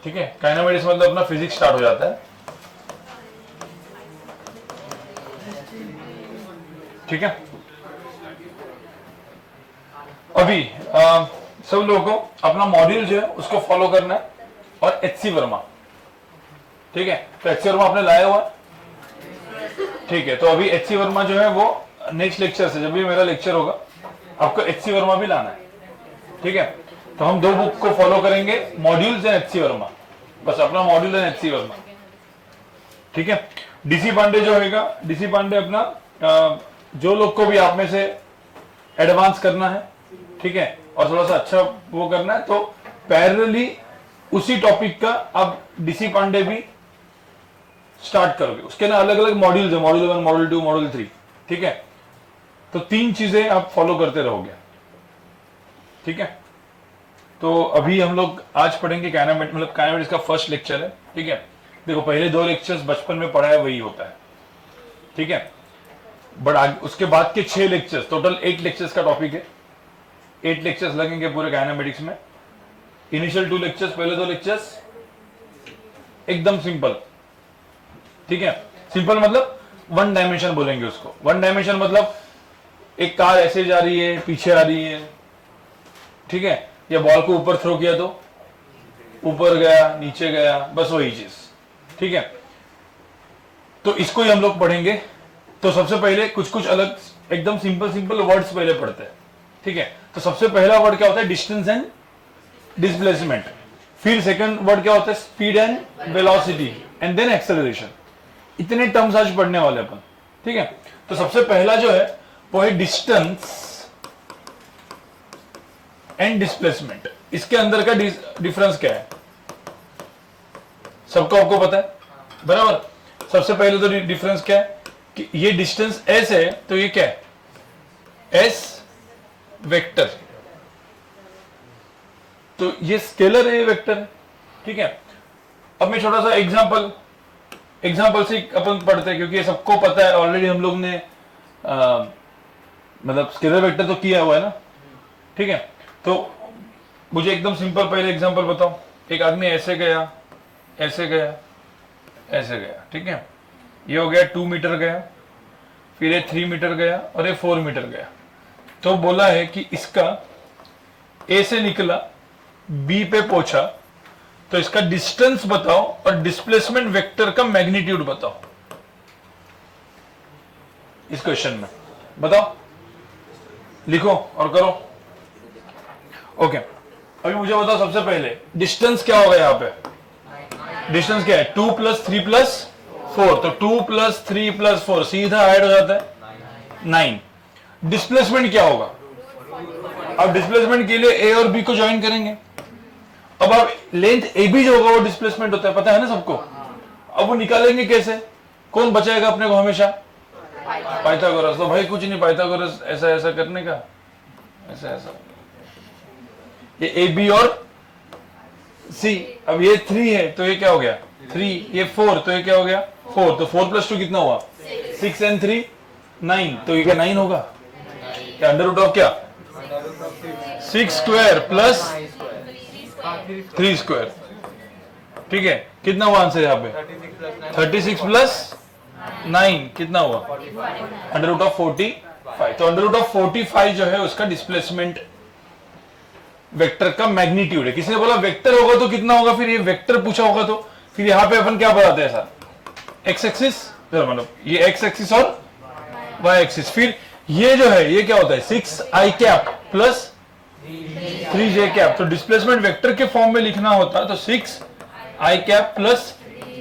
ठीक है, काइनेमेटिक्स मतलब अपना फिजिक्स स्टार्ट हो जाता है। ठीक है, अभी सब लोगों को अपना मॉड्यूल जो है उसको फॉलो करना है, और एचसी वर्मा, ठीक है, तो एचसी वर्मा आपने लाया हुआ, ठीक है, तो अभी एचसी वर्मा जो है वो नेक्स्ट लेक्चर से, जब भी मेरा लेक्चर होगा आपको एचसी वर्मा भी लाना है, ठीक है। तो हम दो बुक को फॉलो करेंगे, मॉड्यूल्स एंड एचसी वर्मा, बस अपना मॉड्यूल एंड एचसी वर्मा, ठीक है। डीसी पांडे जो होगा, डीसी पांडे अपना जो लोग को भी आप में से एडवांस करना है, ठीक है, और थोड़ा सा अच्छा वो करना है, तो पैरेलली उसी टॉपिक का आप डीसी पांडे भी स्टार्ट करोगे। उसके ना अलग अलग मॉड्यूल्स है, मॉड्यूल 1, मॉड्यूल 2, मॉड्यूल 3, ठीक है। तो 3 चीजें आप फॉलो करते रहोगे, ठीक है। तो अभी हम लोग आज पढ़ेंगे काइनेमेटिक्स, मतलब काइनेमेटिक्स का फर्स्ट लेक्चर है, ठीक है। देखो पहले 2 लेक्चर्स बचपन में पढ़ा है वही होता है, ठीक है, बट उसके बाद के 6 लेक्चर्स, टोटल 8 लेक्चर्स का टॉपिक है, 8 लेक्चर्स लगेंगे पूरे काइनेमेटिक्स में। इनिशियल 2 लेक्चर्स, पहले 2 लेक्चर्स एकदम सिंपल, ठीक है। सिंपल मतलब 1 डायमेंशन बोलेंगे उसको। 1 डायमेंशन मतलब एक कार ऐसे जा रही है, पीछे आ रही है, ठीक है, या बॉल को ऊपर थ्रो किया तो ऊपर गया, नीचे गया, बस वही चीज, ठीक है। तो इसको ही हम लोग पढ़ेंगे। तो सबसे पहले कुछ कुछ अलग एकदम सिंपल सिंपल वर्ड्स पहले पढ़ते हैं, ठीक है। तो सबसे पहला वर्ड क्या होता है? Distance and displacement. फिर सेकंड वर्ड क्या होता है? Speed and velocity, and then acceleration. इतने टर्म्स आज पढ़ने वाले अपन, ठीक है। तो सबसे पहला जो है वो है डिस्टेंस एंड डिस्प्लेसमेंट। इसके अंदर का डिफरेंस क्या है सबको आपको पता है, बराबर। सबसे पहले तो डिफरेंस क्या है कि ये डिस्टेंस एस है, तो ये क्या है? S vector. तो ये स्केलर है, ये वेक्टर है, ठीक है। अब मैं छोटा सा एग्जांपल से अपन पढ़ते हैं, क्योंकि ये सबको पता है ऑलरेडी, हम लोग ने मतलब स्केलर वेक्टर तो किया हुआ है ना, ठीक है। तो मुझे एकदम सिंपल पहले एग्जांपल बताओ। एक आदमी ऐसे गया, ऐसे गया, ऐसे गया, ठीक है। ये हो गया 2 मीटर गया, फिर ये 3 मीटर गया, और ये 4 मीटर गया। तो बोला है कि इसका ए से निकला, बी पे पहुंचा, तो इसका डिस्टेंस बताओ और डिस्प्लेसमेंट वेक्टर का मैग्नीट्यूड बताओ। इस क्वेश्चन में बताओ, लिखो और करो। ओके, अभी मुझे बताओ सबसे पहले डिस्टेंस क्या होगा यहाँ पे? डिस्टेंस क्या है? 2 + 3 + 4, तो 2 + 3 + 4 सीधा ऐड हो जाता है 9। डिस्प्लेसमेंट क्या होगा? अब डिस्प्लेसमेंट के लिए ए और बी को ज्वाइन करेंगे। अब आप लेंथ ए बी जो होगा वो डिस्प्लेसमेंट होता है, पता है ना सबको। अब वो निकालेंगे कैसे? कौन बचाएगा अपने को हमेशा? पाइथागोरस। तो भाई कुछ नहीं, पाइथागोरस ऐसा ऐसा करने का, ऐसा ऐसा, ये ए बी और सी। अब ये 3 है तो ये क्या हो गया? 3, ये 4 तो ये क्या हो गया? 4, तो 4 + 2 कितना हुआ? 6 and 3 9, तो ये क्या 9 होगा? क्या अंडर रूट ऑफ क्या? 6 स्क्वायर प्लस 3 स्क्वायर, ठीक है। कितना हुआ आंसर यहाँ पे? 36 + 9 कितना हुआ? Under root of 45। तो अंडर रूट ऑफ 45 जो है उसका डिस्प्लेसमेंट वेक्टर का मैग्नीट्यूड है। किसी ने बोला वेक्टर होगा तो कितना होगा? फिर ये वेक्टर पूछा होगा तो फिर यहाँ पे अपन क्या बताते हैं सर? एक्स एक्सिस, मतलब ये एक्स एक्सिस और वाई एक्सिस। फिर ये जो है ये क्या होता है? 6i cap plus 3j cap. तो डिस्प्लेसमेंट वेक्टर के फॉर्म में लिखना होता तो 6i cap plus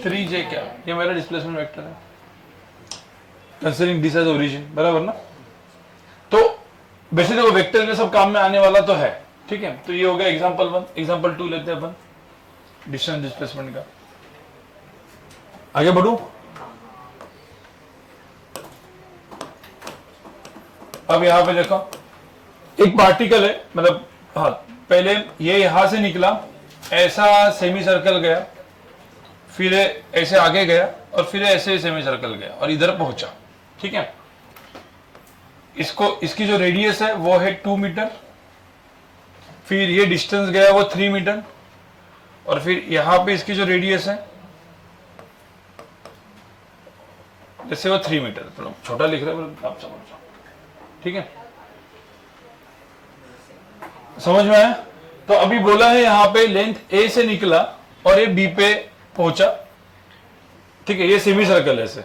3j cap, ये मेरा डिस्प्लेसमेंट वेक्टर है, कंसीडरिंग दिस एज ओरिजिन, बराबर ना। तो वैसे देखो वेक्टर के सब काम में आने वाला तो है, ठीक है। तो ये हो गया एग्जांपल 1। एग्जांपल 2 लेते हैं अपन डिस्टेंस डिस्प्लेसमेंट का। आगे बढ़ू। अब यहां पे देखो एक पार्टिकल है, मतलब हाँ, पहले ये यहां से निकला, ऐसा सेमी सर्कल गया, फिर ऐसे आगे गया, और फिर ऐसे सेमी सर्कल गया और इधर पहुंचा, ठीक है। इसकी जो रेडियस है वो है 2 मीटर, फिर ये डिस्टेंस गया वो 3 मीटर, और फिर यहां पे इसकी जो रेडियस है जैसे वो 3 मीटर, तो छोटा लिख रहे हैं आप समझ जाओ, ठीक है, समझ में आया। तो अभी बोला है यहाँ पे लेंथ ए से निकला और ये बी पे पहुंचा, ठीक है, ये सेमी सर्कल है से,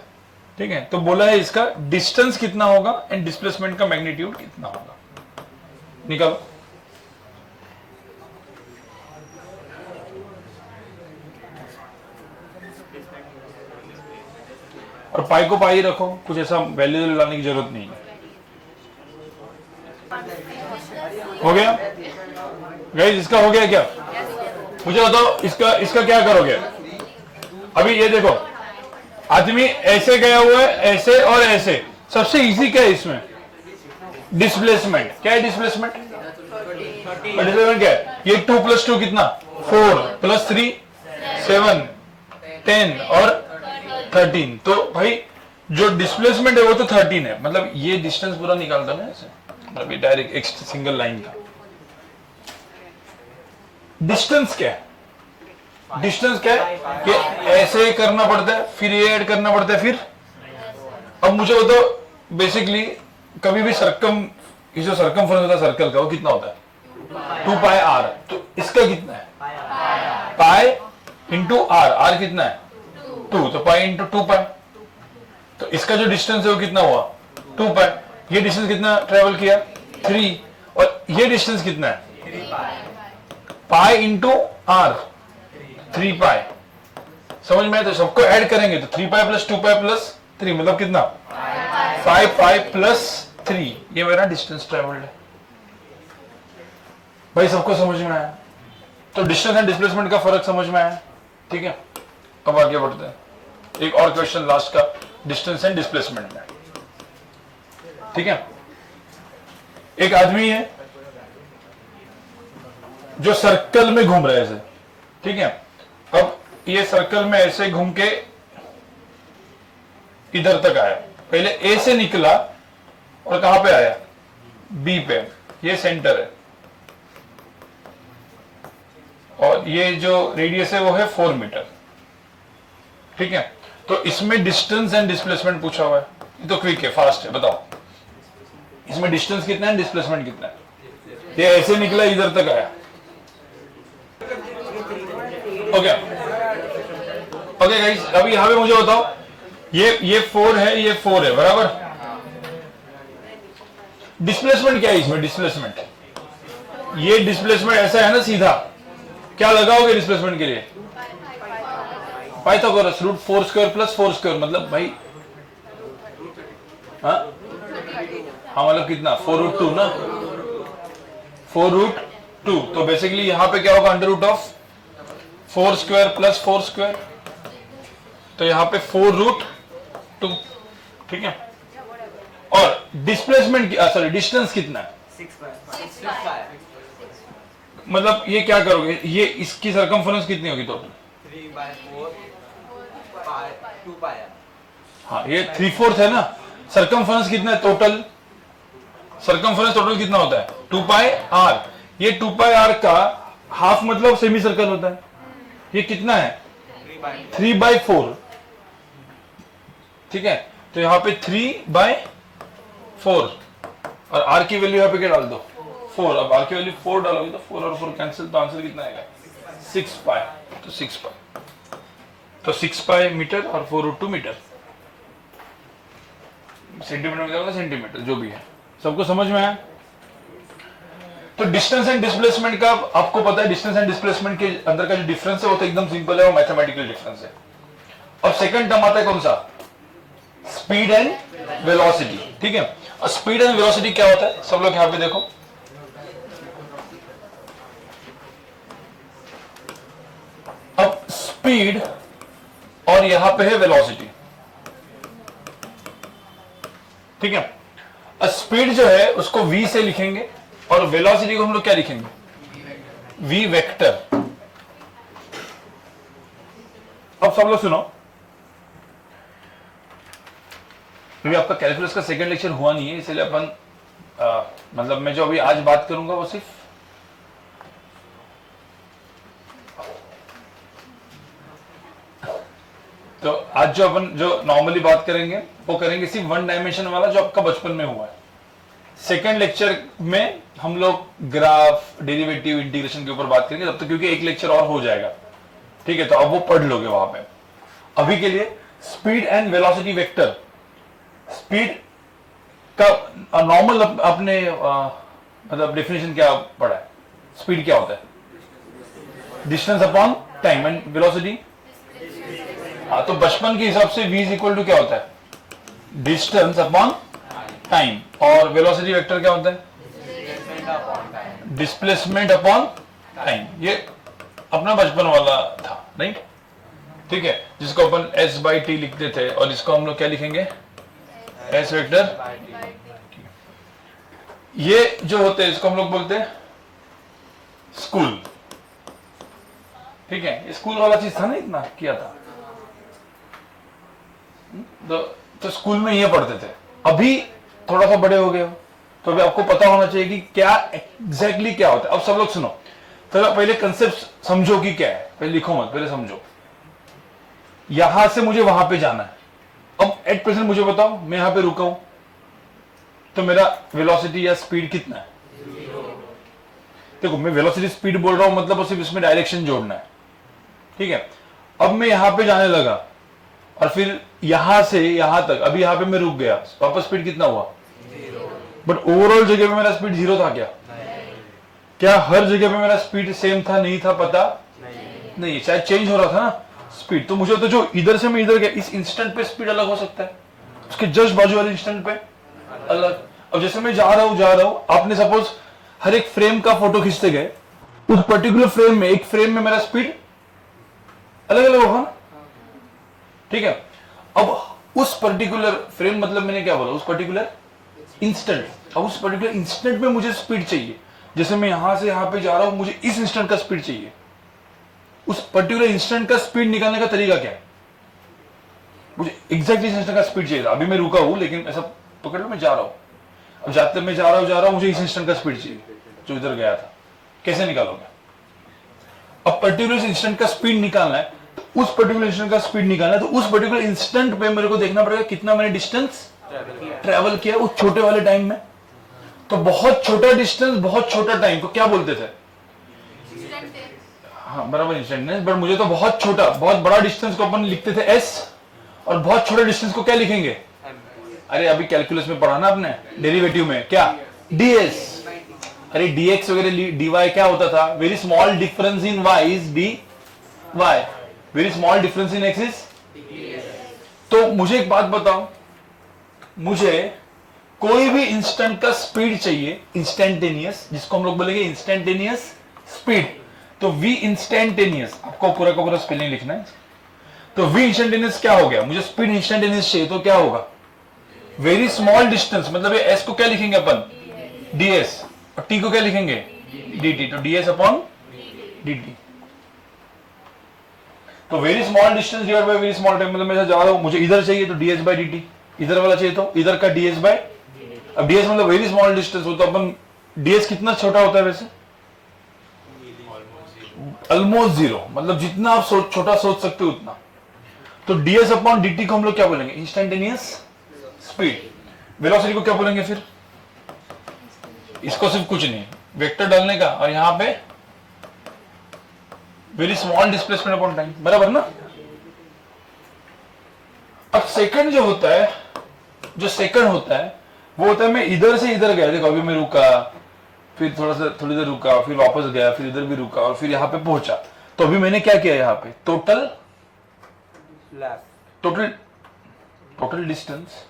ठीक है। तो बोला है इसका डिस्टेंस कितना होगा एंड डिस्प्लेसमेंट का मैग्नीट्यूड कितना होगा, निकालो। और पाई को पाई रखो, कुछ ऐसा वैल्यू लाने की जरूरत नहीं है। हो गया गाइस, इसका हो गया क्या? मुझे बताओ इसका इसका क्या करोगे? अभी ये देखो, आदमी ऐसे गया हुआ है, ऐसे और ऐसे, सबसे इजी क्या है इसमें? डिस्प्लेसमेंट। क्या है डिस्प्लेसमेंट? डिस्प्लेसमेंट क्या है? ये 2 + 2 कितना? 4 + 3 7 10 और 13। तो भाई जो डिस्प्लेसमेंट है वो तो 13 है, मतलब ये डिस्टेंस पूरा निकालता ना ऐसे, मतलब ये डायरेक्ट एक सिंगल लाइन का डिस्टेंस क्या है? डिस्टेंस क्या है कि ऐसे करना पड़ता है, फिर ये ऐड करना पड़ता है, फिर अब मुझे बताओ बेसिकली कभी भी ये जो सर्कमफ्रेंस होता है सर्कल का, वो कितना होता है? 2πr। तो इसका कितना है? Pi into are. आर कितना है? 2, तो पाई इंटू 2π। तो इसका जो डिस्टेंस है वो कितना हुआ? 2π। ये डिस्टेंस कितना ट्रेवल किया? 3। और ये डिस्टेंस कितना है? Pi into R, 3π। समझ में आया? तो सबको ऐड करेंगे तो 3π + 2π + 3 मतलब कितना? 5π + 3। ये मेरा डिस्टेंस ट्रेवल्ड है। भाई सबको समझ में आया? तो डिस्टेंस एंड डिस्प्लेसमेंट का फर्क समझ में आया, ठीक है। अब आगे बढ़ते हैं, एक और क्वेश्चन लास्ट का डिस्टेंस एंड डिस्प्लेसमेंट में, ठीक है। एक आदमी है जो सर्कल में घूम रहा है ऐसे, ठीक है। अब ये सर्कल में ऐसे घूम के इधर तक आया, पहले ए से निकला और कहां पे आया? बी पे। ये सेंटर है और ये जो रेडियस है वो है 4 मीटर, ठीक है। तो इसमें डिस्टेंस एंड डिस्प्लेसमेंट पूछा हुआ है, ये तो क्विक है, फास्ट है, बताओ इसमें डिस्टेंस कितना है, डिस्प्लेसमेंट कितना है? ये ऐसे निकला इधर तक आया, ओके ओके गाइस। अभी यहां पे मुझे बताओ, ये 4 है, ये 4 है, बराबर। डिस्प्लेसमेंट क्या है इसमें? डिस्प्लेसमेंट, ये डिस्प्लेसमेंट ऐसा है ना सीधा, क्या लगाओगे डिस्प्लेसमेंट के लिए? पाइथागोरस, √4² + 4² मतलब भाई, हाँ मतलब कितना? 4√2 ना, 4√2। तो बेसिकली यहां पे क्या होगा? √4² + 4²। तो यहां पे 4√2, ठीक है। और डिस्प्लेसमेंट सॉरी डिस्टेंस कितना है? 6π। मतलब ये क्या करोगे? ये इसकी सर्कमफ्रेंस कितनी होगी टोटल? 3/4 2π। हाँ ये 3/4 है ना। सर्कमफ्रेंस कितना है टोटल? सर्कमफ्रेंस टोटल कितना होता है? 2πr। ये 2πr का हाफ मतलब सेमी सर्कल होता है। ये कितना है? 3/4, ठीक है। तो यहाँ पे 3/4 और r की वैल्यू यहाँ पे क्या डाल दो? 4। अब r की वैल्यू 4 डालोगे तो 4 और 4 कैंसिल, तो आंसर कितना आएगा? 6π। तो 6π, तो 6π मीटर और 4√2 मीटर। सेंटीमीटर में जाएगा, सेंटीमीटर जो भी है। सबको समझ में आया? तो डिस्टेंस एंड डिस्प्लेसमेंट का आपको पता है, डिस्टेंस एंड डिस्प्लेसमेंट के अंदर का जो डिफरेंस है वो तो एकदम सिंपल है, वो मैथमेटिकल डिफरेंस है। और सेकंड टर्म आता है कौन सा? स्पीड एंड वेलोसिटी, ठीक है। और स्पीड एंड वेलोसिटी क्या होता है? सब लोग यहां पे देखो, अब स्पीड और यहां पे है वेलोसिटी, ठीक है। स्पीड जो है उसको v से लिखेंगे और वेलोसिटी को हम लोग क्या लिखेंगे? v vector. अब सब लोग सुनो, अभी आपका कैलकुलस का सेकंड लेक्चर हुआ नहीं है, इसलिए अपन मतलब मैं जो अभी आज बात करूंगा वो सिर्फ तो आज जो अपन जो नॉर्मली बात करेंगे वो करेंगे सिर्फ वन डायमेंशन वाला जो आपका बचपन में हुआ है। सेकेंड लेक्चर में हम लोग ग्राफ, डेरिवेटिव, इंटीग्रेशन के ऊपर बात करेंगे तब तक, क्योंकि एक लेक्चर और हो जाएगा, ठीक है। तो अब वो पढ़ लोगे वहां पे। अभी के लिए speed and velocity vector. Speed का नॉर्मल अपने मतलब डेफिनेशन क्या पढ़ा है? स्पीड क्या होता है? Distance upon time. And velocity, हाँ, तो बचपन के हिसाब से v इज इक्वल टू क्या होता है? Distance upon time. और वेलोसिटी वेक्टर क्या होता है? Displacement upon time. ये अपना बचपन वाला था, नहीं? ठीक है, जिसको अपन s/t लिखते थे, और इसको हम लोग क्या लिखेंगे? s vector. ये जो होते हैं इसको हम लोग बोलते हैं स्कूल, ठीक है। स्कूल वाला चीज था ना, इतना किया था। तो स्कूल में ये पढ़ते थे। अभी थोड़ा सा बड़े हो गए हो तो अभी आपको पता होना चाहिए कि क्या एग्जैक्टली क्या होता है। अब सब लोग सुनो, तो पहले कंसेप्ट समझो कि क्या है। पहले लिखो मत, पहले समझो। यहां से मुझे वहां पे जाना है। अब एट प्रेजेंट मुझे बताओ, मैं यहां पे रुका हूं तो मेरा वेलोसिटी या स्पीड कितना है? देखो, मैं वेलोसिटी स्पीड बोल रहा हूं, मतलब सिर्फ इसमें डायरेक्शन जोड़ना है, ठीक है। अब मैं यहां पे जाने लगा और फिर यहां से यहां तक, अभी यहां पे मैं रुक गया, वापस स्पीड कितना हुआ? बट ओवरऑल जगह पे मेरा स्पीड 0 था क्या? क्या हर जगह पे मेरा स्पीड सेम था? नहीं था, पता नहीं, शायद चेंज हो रहा था ना स्पीड। तो मुझे तो जो इधर से मैं इधर गया, इस इंस्टेंट पे स्पीड अलग हो सकता है, उसके जस्ट बाजू वाले इंस्टेंट पे अलग। अब जैसे मैं जा रहा हूं, आपने सपोज हर एक फ्रेम का फोटो खींचते गए, उस पर्टिकुलर फ्रेम में, एक फ्रेम में मेरा स्पीड अलग अलग होगा ना, ठीक है। अब उस पर्टिकुलर फ्रेम, मतलब मैंने क्या बोला? उस पर्टिकुलर इंस्टेंट। अब उस पर्टिकुलर इंस्टेंट में मुझे स्पीड चाहिए। जैसे मैं यहां से यहां पे जा रहा हूं, मुझे इस इंस्टेंट का स्पीड चाहिए। उस पर्टिकुलर इंस्टेंट का स्पीड निकालने का तरीका क्या है? मुझे एग्जैक्ट इस इंस्टेंट का स्पीड चाहिए था। अभी मैं रुका हूं, लेकिन ऐसा पकड़ लो, मैं जा रहा हूं। अब जाते मैं जा रहा हूं, मुझे इस इंस्टेंट का स्पीड चाहिए जो इधर गया था। कैसे निकालोगे? अब पर्टिकुलर इंस्टेंट का स्पीड निकालना है, तो उस पर्टिकुलर इंस्टेंट का स्पीड निकालना है, तो उस पर्टिकुलर इंस्टेंट पे मेरे को देखना पड़ेगा कितना मैंने डिस्टेंस ट्रेवल किया उस छोटे वाले टाइम में। तो बहुत छोटा डिस्टेंस, बहुत छोटा टाइम को क्या बोलते थे? हाँ, बराबर, इंस्टेंटेनियस। बट मुझे तो बहुत छोटा, बहुत बड़ा डिस्टेंस को अपन लिखते थे s, और बहुत छोटे डिस्टेंस को क्या लिखेंगे? अरे अभी कैलकुलस में पढ़ा ना आपने, डेरिवेटिव में, क्या? ds। अरे dx वगैरह dy क्या होता था? Very small difference in y is dy, very small difference in x is. तो मुझे एक बात बताओ, मुझे कोई भी इंस्टेंट का स्पीड चाहिए, इंस्टेंटेनियस, जिसको हम लोग बोलेंगे इंस्टेंटेनियस स्पीड। तो v इंस्टेंटेनियस, आपको पूरा का पूरा स्पेलिंग लिखना है। तो v इंस्टेंटेनियस क्या हो गया? मुझे स्पीड इंस्टेंटेनियस चाहिए, तो क्या होगा? वेरी स्मॉल डिस्टेंस, मतलब ये s को क्या लिखेंगे अपन? ds। और t को क्या लिखेंगे? dt। तो ds अपॉन dt। तो very small distance divide by very small time, मतलब मैं जा रहा हूं, मुझे इधर चाहिए तो ds बाय dt, इधर वाला चाहिए तो इधर का ds बाय। अब ds मतलब वेरी स्मॉल डिस्टेंस हो, तो अपन ds कितना छोटा होता है वैसे? ऑलमोस्ट 0, मतलब जितना आप छोटा सोच सकते हो उतना। तो ds अपॉन dt को हम लोग क्या बोलेंगे? Instantaneous speed. वेलोसिटी को क्या बोलेंगे फिर? इसको सिर्फ कुछ नहीं, वेक्टर डालने का, और यहां पे very small displacement upon time, बराबर ना। अब सेकंड जो होता है, वो होता है मैं इधर से इधर गया। देखो, अभी मैं रुका, फिर थोड़ी देर रुका, फिर वापस गया, फिर इधर भी रुका, और फिर यहां पे पहुंचा। तो अभी मैंने क्या किया? यहां पे टोटल डिस्टेंस।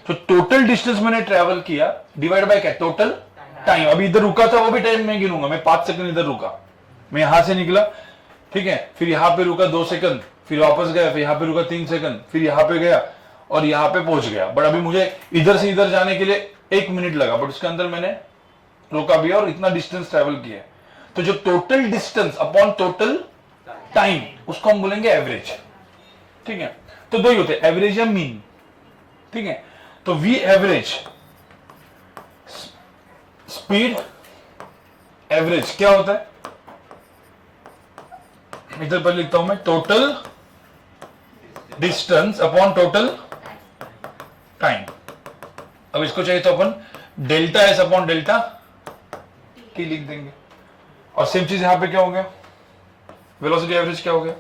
तो टोटल डिस्टेंस मैंने ट्रेवल किया डिवाइड बाय क्या? Total time. अभी इधर रुका था, वो भी टाइम में गिनूंगा। मैं 5 सेकंड इधर रुका, मैं यहां से निकला, ठीक है, फिर यहां पे रुका 2 सेकंड, फिर वापस गया, फिर यहां पे रुका 3 सेकंड, फिर यहां पे गया और यहां पे पहुंच गया। बट अभी मुझे इधर से इधर जाने के लिए 1 मिनट लगा, बट उसके अंदर मैंने रुका भी और इतना डिस्टेंस ट्रेवल किया। तो जो total distance upon total time, उसको हम बोलेंगे एवरेज, ठीक है। तो दो ही होते हैं, एवरेज या मीन, ठीक है। तो वी एवरेज, स्पीड एवरेज क्या होता है? इधर पर लिखता हूं मैं, total distance upon total time. अब इसको चाहिए तो अपन delta S upon delta T लिख देंगे। और सेम चीज यहां पे क्या हो गया, वेलोसिटी एवरेज क्या हो गया,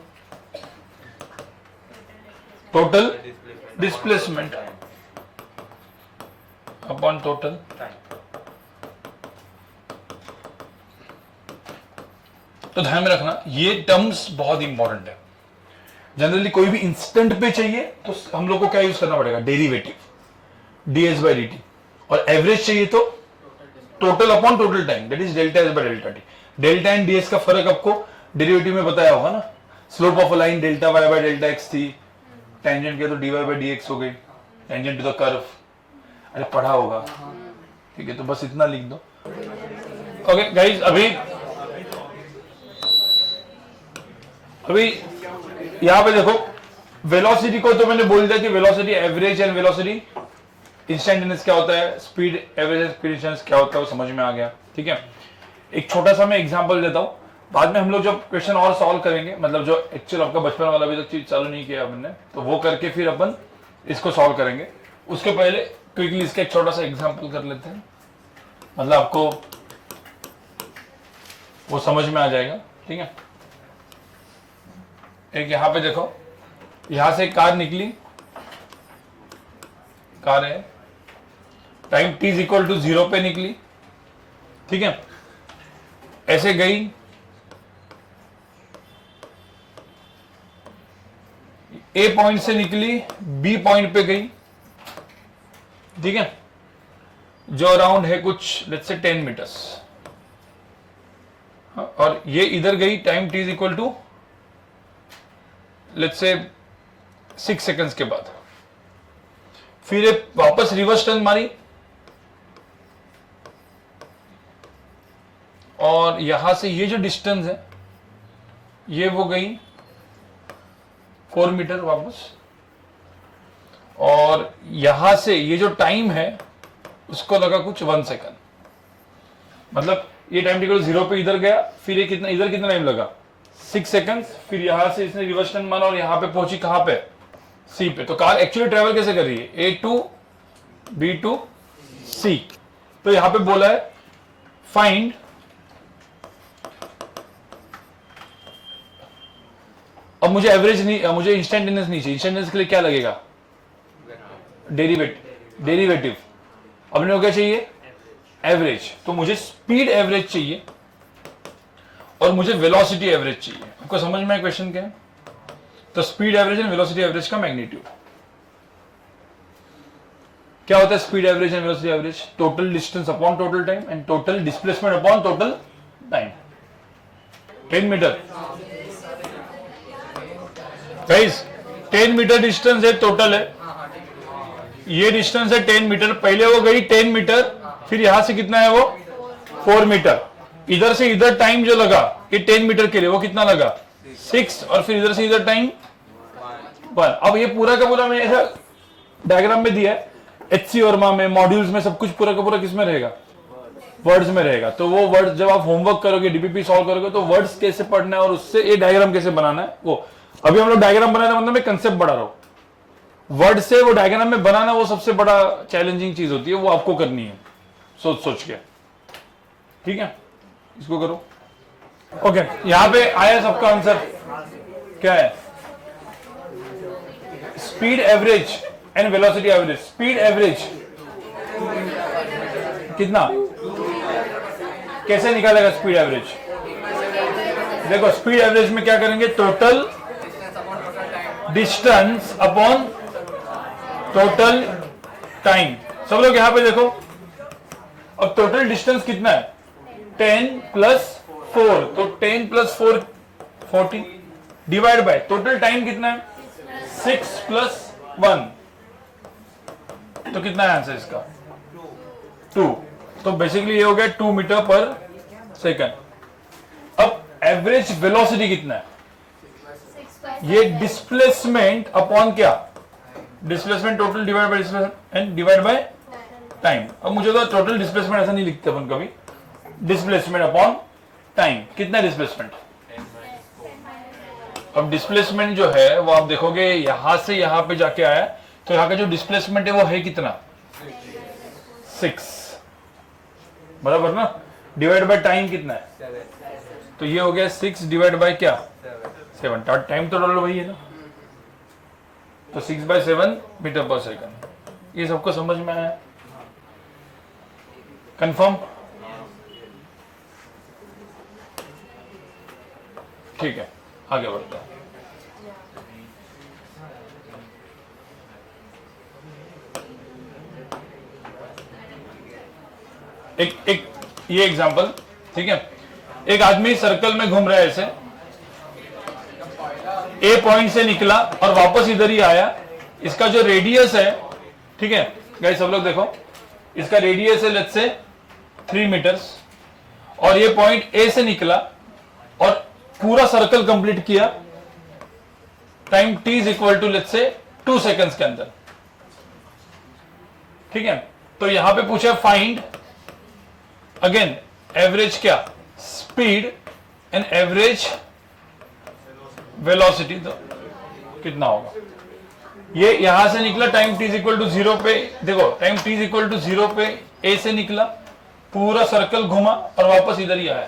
total displacement upon total time. तो ध्यान में रखना ये टर्म्स बहुत इंपॉर्टेंट है। जनरली कोई भी इंस्टेंट पे चाहिए तो हम लोग को क्या यूज करना पड़ेगा, डेरिवेटिव ds बाई dt, और एवरेज चाहिए तो total upon total time, that is delta S by delta T. Delta and ds का फर्क आपको डेरिवेटिव में बताया होगा ना, slope of a line delta y by delta x थी, टेंजेंट के तो dy बाई dx हो गई, टेंजेंट टू द कर्व, अरे पढ़ा होगा, ठीक है, तो बस इतना लिख दो। ओके गाइस, अभी यहां पे देखो वेलोसिटी को तो मैंने बोल दिया कि velocity average and velocity instantaneous क्या होता है, speed average and speed instantaneous क्या होता है, वो समझ में आ गया। ठीक है, एक छोटा सा मैं एग्जांपल देता हूं, बाद में हम लोग जब क्वेश्चन और सॉल्व करेंगे, मतलब जो एक्चुअल आपका बचपन वाला अभी तक चीज चालू नहीं किया हमने, तो वो करके फिर अपन इसको सॉल्व करेंगे। उसके पहले क्विकली इसका एक छोटा सा एग्जाम्पल कर लेते हैं, मतलब आपको वो समझ में आ जाएगा। ठीक है, एक यहां पे देखो, यहां से कार निकली, कार है, time t is equal to 0 पे निकली। ठीक है, ऐसे गई, ए पॉइंट से निकली, बी पॉइंट पे गई। ठीक है, जो अराउंड है कुछ लेट्स से 10 मीटर्स, और ये इधर गई, time t is equal to let's say 6 seconds के बाद। फिर ये वापस रिवर्स टर्न मारी और यहां से ये जो डिस्टेंस है ये वो गई 4 मीटर वापस, और यहां से ये जो टाइम है उसको लगा कुछ 1 सेकंड, मतलब ये टाइम टिकल 0 पे इधर गया, फिर ये कितना, इधर कितना टाइम लगा 6 सेकंड्स, फिर यहां से इसने रिवर्स टर्न मारा और यहां पे पहुंची कहां पे, सी पे। तो कार एक्चुअली ट्रेवल कैसे कर रही है, ए टू बी टू सी। तो यहां पे बोला है फाइंड अब मुझे एवरेज नहीं, मुझे इंस्टेंटेनियस नहीं चाहिए, इंस्टेंटेनियस के लिए क्या लगेगा, डेरिवेटिव। अब मेरे को क्या चाहिए, एवरेज, तो मुझे स्पीड एवरेज चाहिए और मुझे वेलोसिटी एवरेज चाहिए। आपको समझ में क्वेश्चन क्या है, तो speed average and velocity average का मैग्नीट्यूड क्या होता है, speed average and velocity average, total distance upon total time and total displacement upon total time. 10 metre guys, 10 metre distance है, टोटल है, ये डिस्टेंस है 10 मीटर, पहले वो गई 10 मीटर, फिर यहां से कितना है वो 4 मीटर, इधर से इधर टाइम जो लगा ये 10 मीटर के लिए वो कितना लगा 6, और फिर इधर से इधर टाइम 1। अब ये पूरा का पूरा मैंने ऐसा डायग्राम में दिया है, एचसी वर्मा में, मॉड्यूल्स में, सब कुछ पूरा का पूरा किस में रहेगा, वर्ड्स में रहेगा। तो वो वर्ड्स जब आप होमवर्क करोगे, डीपीपी सॉल्व करोगे, तो वर्ड्स कैसे पढ़ना है और उससे ये डायग्राम कैसे बनाना है, वो अभी हम लोग डायग्राम बनाने मतलब मैं कंसेप्ट बढ़ा रहा हूं, वर्ड से वो डायग्राम में बनाना वो सबसे बड़ा चैलेंजिंग चीज होती है, वो आपको करनी है सोच सोच के। ठीक है, इसको करो। ओके, यहां पे आया सबका आंसर क्या है, speed average and velocity average. Speed average कितना, कैसे निकालेगा स्पीड एवरेज, देखो स्पीड एवरेज में क्या करेंगे, total distance upon total time. सब लोग यहां पे देखो, अब टोटल डिस्टेंस कितना है 10 प्लस 4, तो 10 plus 4 40, divide by total time कितना है 6 प्लस 1, तो कितना है आंसर इसका 2। तो बेसिकली ये हो गया 2 मीटर पर सेकंड। अब एवरेज वेलोसिटी कितना है, ये डिस्प्लेसमेंट अपॉन क्या, displacement total divide by displacement and divide by time. अब मुझे तो टोटल डिस्प्लेसमेंट ऐसा नहीं लिखते अपन कभी, डिस्प्लेसमेंट अपॉन टाइम। कितना डिस्प्लेसमेंट अब डिस्प्लेसमेंट जो है वो आप देखोगे यहां से यहां पे जाके आया, तो यहाँ का जो डिस्प्लेसमेंट है वो है कितना, 6, बराबर ना, डिवाइड बाय टाइम कितना है, 7 तो ये हो गया 6 डिवाइड बाय क्या, 7, टाइम तो डालो वही है ना, तो 6/7 मीटर पर सेकंड। ये सबको समझ में आया, कंफर्म, ठीक है, आगे बढ़ते हैं। एक ये एग्जांपल, ठीक है, एक आदमी सर्कल में घूम रहा है ऐसे, ए पॉइंट से निकला और वापस इधर ही आया, इसका जो रेडियस है, ठीक है गाइस सब लोग देखो, इसका रेडियस है लेट्स से 3 मीटर्स, और ये पॉइंट ए से निकला और पूरा सर्कल कंप्लीट किया, time t is equal to let's say 2 seconds के अंदर, ठीक है। तो यहां पे पूछा फाइंड अगेन एवरेज क्या, स्पीड एंड एवरेज वेलोसिटी, तो कितना होगा, ये यहां से निकला, time t is equal to 0 पे, देखो time t is equal to 0 पे ए से निकला, पूरा सर्कल घुमा और वापस इधर ही आया।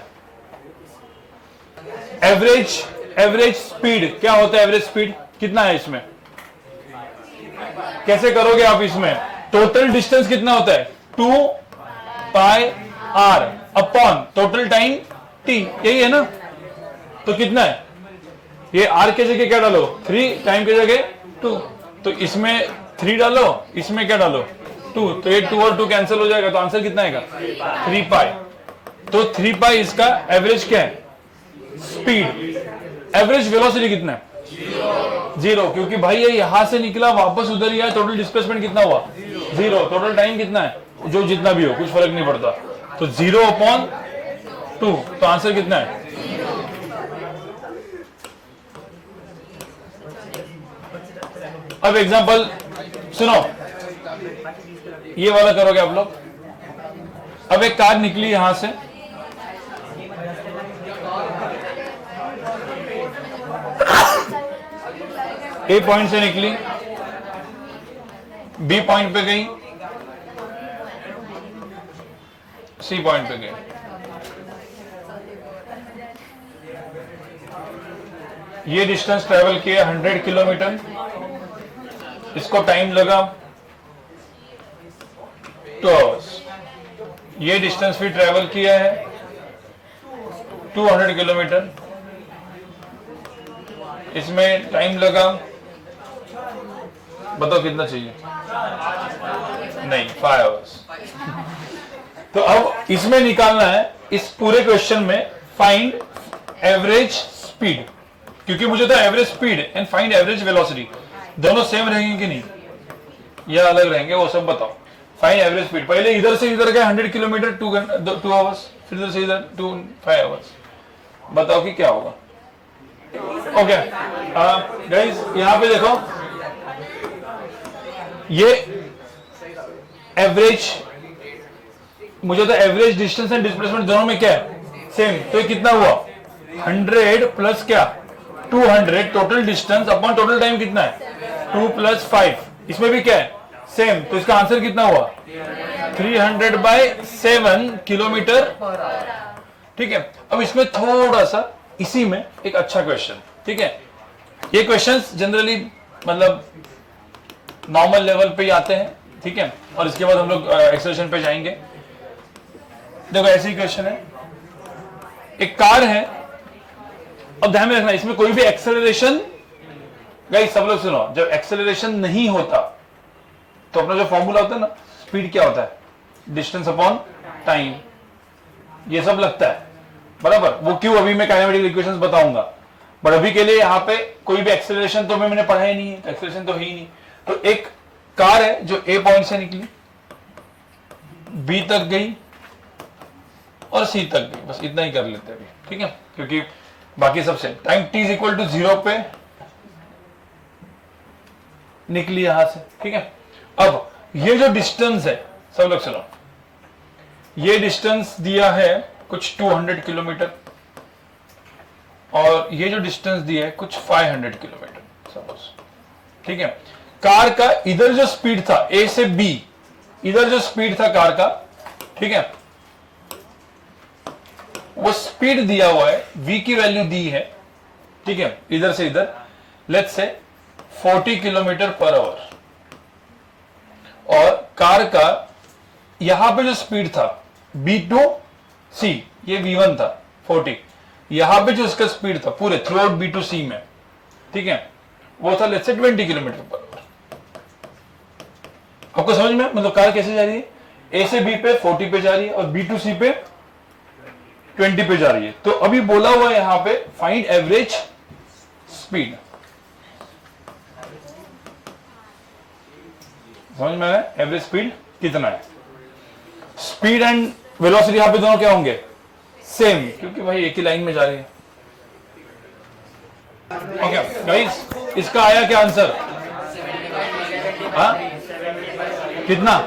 एवरेज स्पीड क्या होता है, एवरेज स्पीड कितना है इसमें, कैसे करोगे आप, इसमें टोटल डिस्टेंस कितना होता है, 2πr upon total time t, यही है ना, तो कितना है, ये r के जगह क्या डालो 3, टाइम के जगह 2, तो इसमें 3 डालो, इसमें क्या डालो 2, तो ये 2 और 2 कैंसिल हो जाएगा, तो आंसर कितना आएगा 3π। तो 3π इसका एवरेज क्या है, स्पीड। एवरेज वेलोसिटी कितना है, 0, क्योंकि भाई ये यहां से निकला वापस उधर ही आया, टोटल डिस्प्लेसमेंट कितना हुआ 0, टोटल टाइम कितना है, जो जितना भी हो कुछ फर्क नहीं पड़ता, तो 0/2, तो आंसर कितना है, अब एग्जांपल सुनो, ये वाला करोगे आप लोग। अब एक कार निकली यहां से, ए पॉइंट से निकली, बी पॉइंट पे गई, सी पॉइंट पे गई, ये डिस्टेंस ट्रेवल किया 100 किलोमीटर, इसको टाइम लगा 2 आवर्स, ये डिस्टेंस भी ट्रेवल किया है 200 किलोमीटर, इसमें टाइम लगा, बताओ कितना चाहिए, नहीं 5 आवर्स। तो अब इसमें निकालना है, इस पूरे क्वेश्चन में फाइंड एवरेज स्पीड, क्योंकि मुझे तो average speed and find average velocity दोनों सेम रहेंगे कि नहीं या अलग रहेंगे, वो सब बताओ। फाइंड एवरेज स्पीड, पहले इधर से इधर गए 100 किलोमीटर 2 आवर्स, फिर इधर से इधर 5 आवर्स, बताओ कि क्या होगा। ओके गाइस, यहां पे देखो, ये एवरेज, मुझे तो एवरेज डिस्टेंस एंड डिस्प्लेसमेंट दोनों में क्या है सेम, तो ये कितना हुआ 100 प्लस क्या 200, total distance upon total time कितना है 2 + 5, इसमें भी क्या है सेम, तो इसका आंसर कितना हुआ 300/7 किलोमीटर, ठीक है। अब इसमें थोड़ा सा इसी में एक अच्छा क्वेश्चन, ठीक है, ये क्वेश्चंस जनरली मतलब नॉर्मल लेवल पे ही आते हैं, ठीक है, और इसके बाद हम लोग एक्सेलरेशन पे जाएंगे। देखो ऐसे ही क्वेश्चन है, एक कार है, अब ध्यान में रखना इसमें कोई भी एक्सेलरेशन, गाइस सब लोग सुनो, जब एक्सेलरेशन नहीं होता तो अपना जो फॉर्मूला होता है ना, स्पीड क्या होता है डिस्टेंस अपॉन टाइम, ये सब लगता है बराबर, वो क्यों अभी मैं काइनेमेटिक इक्वेशंस बताऊंगा, बट अभी के लिए यहाँ पे कोई भी एक्सेलरेशन तो मैंने पढ़ा ही नहीं है, एक्सेलरेशन तो है ही नहीं। तो एक कार है जो ए पॉइंट से निकली, बी तक गई और सी तक गई, बस इतना ही कर लेते हैं अभी, ठीक है, क्योंकि बाकी सब same. Time t is equal to 0 पे निकली यहां से, ठीक है। अब ये जो डिस्टेंस है, सब लोग सुनो, ये डिस्टेंस दिया है कुछ 200 किलोमीटर, और ये जो डिस्टेंस दिया है कुछ 500 किलोमीटर सपोज, ठीक है। कार का इधर जो स्पीड था ए से बी, इधर जो स्पीड था कार का, ठीक है, वो स्पीड दिया हुआ है, v की वैल्यू दी है, ठीक है, इधर से इधर, let's say 40 kilometre per hour. और कार का यहां पे जो स्पीड था b टू c, ये v1 था 40, यहां पे जो इसका स्पीड था पूरे throughout b to c में, ठीक है, वो था let's say 20 kilometre per hour. आपको समझ में, मतलब कार कैसे जा रही है, a से b पे 40 पे जा रही है और b टू c पे 20 पे जा रही है। तो अभी बोला हुआ है यहां पे फाइंड एवरेज स्पीड, समझ में आया, एवरेज स्पीड कितना है। स्पीड एंड वेलोसिटी यहां पे दोनों क्या होंगे, सेम, क्योंकि भाई एक ही लाइन में जा रही है। ओके गाइस, इसका आया क्या आंसर, हाँ कितना,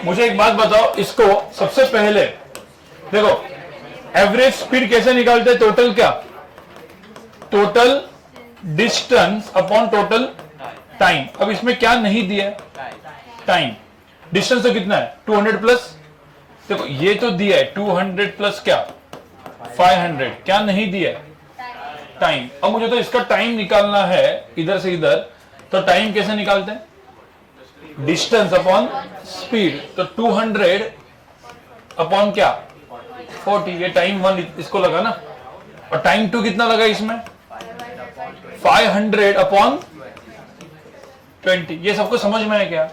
मुझे एक बात बताओ, इसको सबसे पहले देखो एवरेज स्पीड कैसे निकालते हैं, टोटल क्या, total distance upon total time. अब इसमें क्या नहीं दिया है, टाइम। डिस्टेंस तो कितना है 200 प्लस, देखो ये तो दिया है 200 प्लस क्या 500, क्या नहीं दिया है, टाइम। अब मुझे तो इसका टाइम निकालना है इधर से इधर, तो टाइम कैसे निकालते हैं, डिस्टेंस अपॉन स्पीड, तो 200 अपॉन क्या 40, ये टाइम 1 इसको लगा ना, और टाइम 2 कितना लगा इसमें 500 अपॉन 20। ये सबको समझ में है क्या,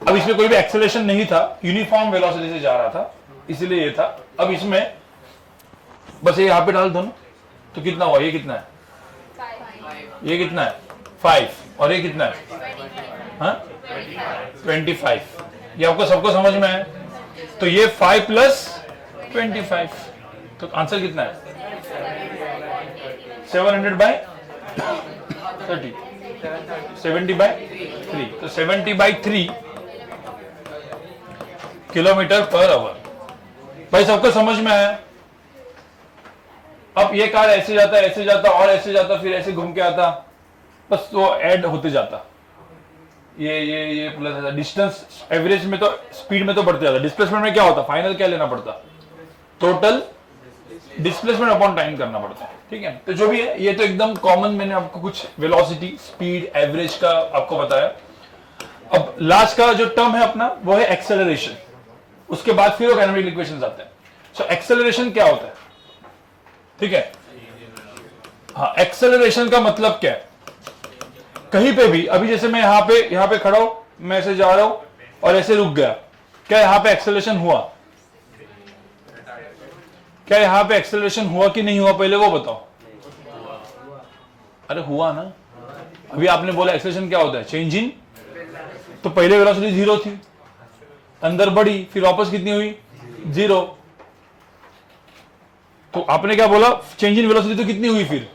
अब इसमें कोई भी एक्सेलरेशन नहीं था, यूनिफॉर्म वेलोसिटी से जा रहा था, इसलिए ये था। अब इसमें बस ये यहां पे डाल दो ना, तो कितना हुआ, ये कितना है, ये कितना है 5, और ये कितना है, हाँ 25। ये आपको सबको समझ में है, तो ये 5 प्लस 25, तो आंसर कितना है 700 बाय 30, 70 बाय 3, तो 70 बाय 3 किलोमीटर पर आवर। भाई सबको समझ में आया। अब ये कार ऐसे जाता, ऐसे जाता और ऐसे जाता, फिर ऐसे घूम के आता, बस वो ऐड होते जाता, ये प्लस डिस्टेंस एवरेज में तो स्पीड में तो बढ़ते जाता, डिस्प्लेसमेंट में क्या होता, फाइनल क्या लेना पड़ता, टोटल डिस्प्लेसमेंट अपॉन टाइम करना पड़ता है, ठीक है। तो जो भी है ये तो एकदम कॉमन, मैंने आपको कुछ वेलोसिटी स्पीड एवरेज का आपको बताया। अब लास्ट का जो टर्म है अपना वो है एक्सेलरेशन, उसके बाद फिर वो काइनेमेटिक इक्वेशंस आते हैं। सो एक्सेलरेशन क्या होता है, ठीक है, हाँ एक्सेलरेशन का मतलब क्या है, कहीं पे भी, अभी जैसे मैं यहां पे खड़ा हूं, मैं ऐसे जा रहा हूं और ऐसे रुक गया, क्या यहां पे एक्सेलरेशन हुआ, क्या यहां पे एक्सेलरेशन हुआ कि नहीं हुआ, पहले वो बताओ। अरे हुआ ना, अभी आपने बोला एक्सेलरेशन क्या होता है, चेंज इन, तो पहले वेलोसिटी 0 थी, अंदर बढ़ी, फिर वापस कितनी हुई 0, तो आपने क्या बोला, चेंज इन वेलोसिटी तो कितनी हुई, फिर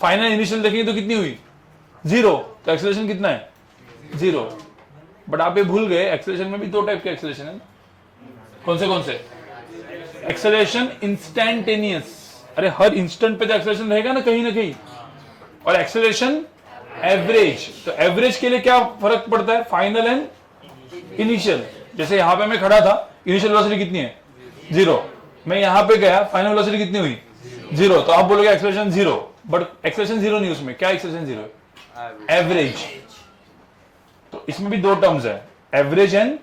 फाइनल इनिशियल देखेंगे तो कितनी हुई 0, तो एक्सेलरेशन कितना है 0। बट आप ये भूल गए, एक्सेलरेशन में भी 2 टाइप के एक्सेलरेशन है, कौन से एक्सेलरेशन इंस्टैंटेनियस, अरे हर इंस्टेंट पे तो एक्सेलरेशन रहेगा ना कहीं, और एक्सेलरेशन एवरेज, तो एवरेज के लिए क्या फर्क पड़ता है, फाइनल एंड इनिशियल। जैसे यहां पे मैं खड़ा था, इनिशियल वेलोसिटी कितनी है 0, मैं यहां पे गया, फाइनल वेलोसिटी कितनी हुई 0, तो आप बोलोगे एक्सेलरेशन 0, बट एक्सेलरेशन 0 नहीं, उसमें क्या एक्सेलरेशन 0 है, एवरेज। तो इसमें भी 2 टर्म्स है, एवरेज एंड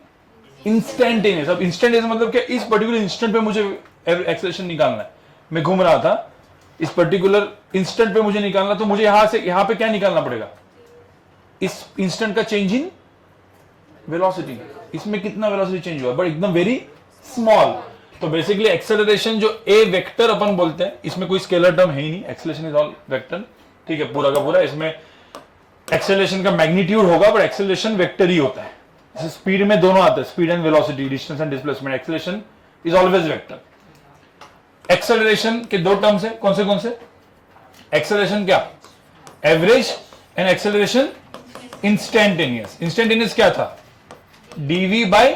इंस्टेंटेनियस। अब इंस्टेंटेनियस मतलब क्या, इस पर्टिकुलर इंस्टेंट पे मुझे एक्सेलरेशन निकालना है, मैं घूम रहा था, इस पर्टिकुलर इंस्टेंट पे मुझे निकालना, तो मुझे यहां पे क्या निकालना पड़ेगा, इस इंस्टेंट का चेंज इन वेलोसिटी, इसमें कितना वेलोसिटी चेंज हुआ, बट एकदम वेरी स्मॉल। तो बेसिकली एक्सेलरेशन जो ए वेक्टर अपन बोलते हैं, इसमें कोई स्केलर टर्म है ही नहीं, एक्सेलरेशन इज ऑल वेक्टर, ठीक है, पूरा का पूरा। इसमें एक्सेलरेशन का मैग्नीट्यूड होगा, बट एक्सेलरेशन वेक्टर ही होता है। जैसे स्पीड में दोनों आते हैं, speed and velocity, distance and displacement, acceleration is always vector. Acceleration के 2 टर्म्स है, कौन से, एक्सेलरेशन क्या, average, and acceleration instantaneous. Instantaneous क्या था, dv by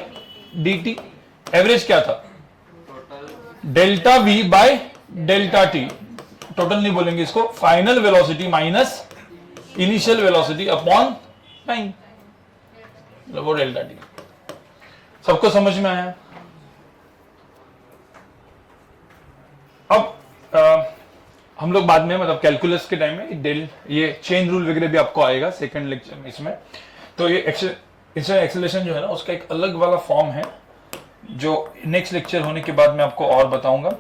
dt, एवरेज क्या था delta we by delta T, total नहीं बोलेंगे इसको, final velocity minus initial velocity upon time, वो डेल्टा टी। सबको समझ में आया? अब हम लोग बाद में मतलब कैलकुलस के टाइम में ये चेन रूल वगैरह भी आपको आएगा सेकंड लेक्चर में इसमें। तो ये एक्सेलरेशन जो है ना उसका एक अलग वाला फॉर्म है जो नेक्स्ट लेक्चर होने के बाद मैं आपको और बताऊंगा,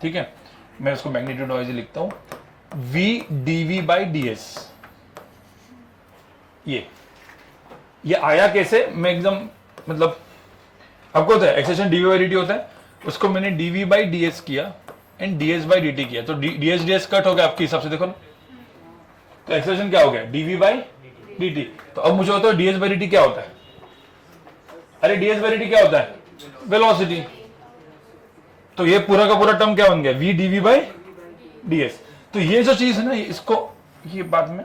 ठीक है। मैं उसको मैग्नीट्यूड वाइज लिखता हूं, v dv बाई ds। ये आया कैसे, मैं एकदम मतलब आपको होता है एक्सेलरेशन dv बाई dt होता है, उसको मैंने dv बाई ds किया एंड ds बाई dt किया, तो ds कट हो गया आपके हिसाब से, देखो ना। तो एक्सेलरेशन क्या हो गया, dv बाई dt। तो अब मुझे होता है ds बाई dt क्या होता है, अरे ds बाई dt क्या होता है, वेलोसिटी। तो ये पूरा का पूरा टर्म क्या बन गया, v dv बाई ds। तो ये जो चीज है ना, इसको ये बाद में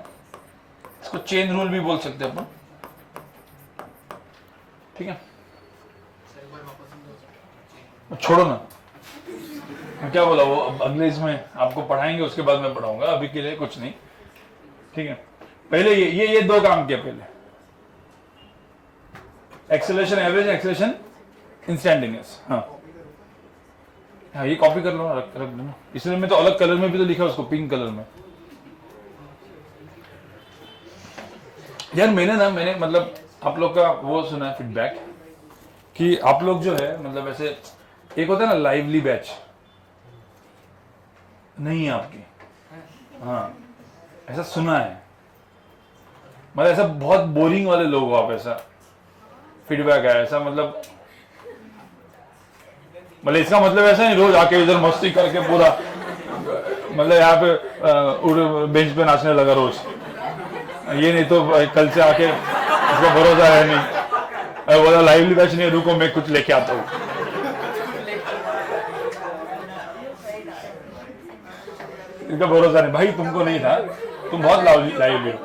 इसको चेन रूल भी बोल सकते हैं अपन, ठीक है। छोड़ो ना, मैं क्या बोला, वो अगले इसमें आपको पढ़ाएंगे, उसके बाद मैं पढ़ाऊंगा, अभी के लिए कुछ नहीं, ठीक है। पहले ये दो काम किया, पहले एक्सेलरेशन एवरेज, एक्सेलरेशन इंस्टेंटेनियस। हाँ ये कॉपी कर लो, रख देना, इसलिए मैं तो अलग कलर में भी तो लिखा उसको, पिंक कलर में। यार मैंने मतलब आप लोग का वो सुना है फीडबैक कि आप लोग जो है मतलब ऐसे, एक होता है ना लाइवली बैच, नहीं है आपकी, हाँ ऐसा सुना है, मतलब ऐसा बहुत बोरिंग वाले लोग हो आप, ऐसा फीडबैक है ऐसा, मतलब इसका मतलब ऐसा नहीं रोज आके इधर मस्ती करके पूरा मतलब यहाँ पे बेंच पे नाचने लगा रोज, ये नहीं तो कल से आके इसका भरोसा है नहीं, बोला लाइवली बैच नहीं, रुको मैं कुछ लेके आता हूँ। इसका भरोसा नहीं भाई, तुमको नहीं था, तुम बहुत लाइवली हो।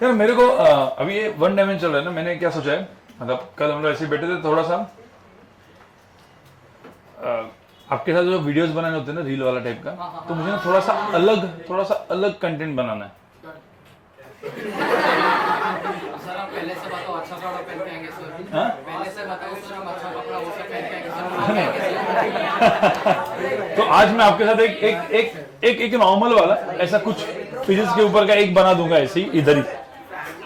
यार मेरे को अभी ये 1 डायमेंशन चल रहा है ना, मैंने क्या सोचा है, मतलब कल हम लोग ऐसे बैठे थे, थोड़ा सा आपके साथ जो वीडियोस बनाने होते हैं ना रील वाला टाइप का, तो मुझे ना थोड़ा सा अलग कंटेंट बनाना है। सर आप पहले से बताओ, अच्छा कपड़ा पहन के आएंगे सर। हाँ? पहले से बताओ सर, हम अच्छा कपड़ा वो सब पहन के आएंगे सर। तो आज मैं आपके साथ एक नॉर्मल वाला ऐसा कुछ फिजिक्स के ऊपर का एक बना दूंगा ऐसे ही इधर ही,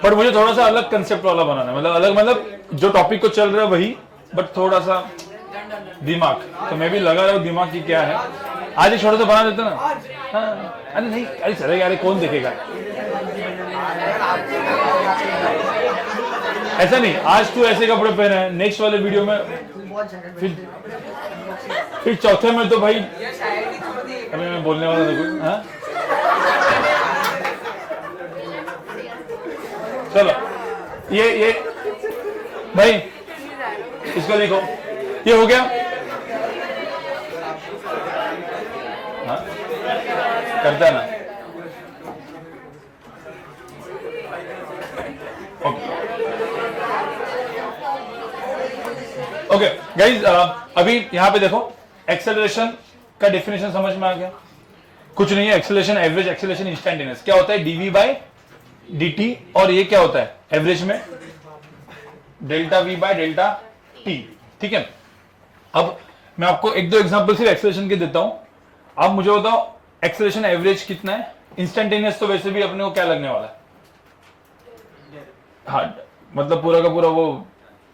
बट मुझे थोड़ा सा अलग कंसेप्ट वाला बनाना है, मतलब अलग, मतलब जो टॉपिक को चल रहा है वही, बट थोड़ा सा दिमाग। तो मैं भी लगा रहा हूँ दिमाग की क्या है, आज ही छोटा सा बना देते ना। हाँ, अरे नहीं, अरे चलेगा, अरे कौन देखेगा, ऐसा नहीं, आज तू ऐसे कपड़े पहने हैं, नेक्स्ट वाले वीडियो में फिर चौथे में तो भाई अभी मैं बोलने वाला था कुछ। हाँ चलो, ये भाई इसको लिखो, ये हो गया। हाँ करता है ना, ओके गाइज, अभी यहां पे देखो एक्सेलरेशन का डेफिनेशन समझ में आ गया, कुछ नहीं है, एक्सेलरेशन एवरेज, एक्सेलरेशन इंस्टेंटेनियस। क्या होता है, डीवी बाई dt, और ये क्या होता है एवरेज में delta we by delta T, ठीक है। अब मैं आपको एक दो एग्जांपल सिर्फ एक्सेलरेशन के देता हूं, आप मुझे बताओ एक्सेलरेशन एवरेज कितना है, इंस्टेंटेनियस तो वैसे भी अपने को क्या लगने वाला है, हाँ मतलब पूरा का पूरा वो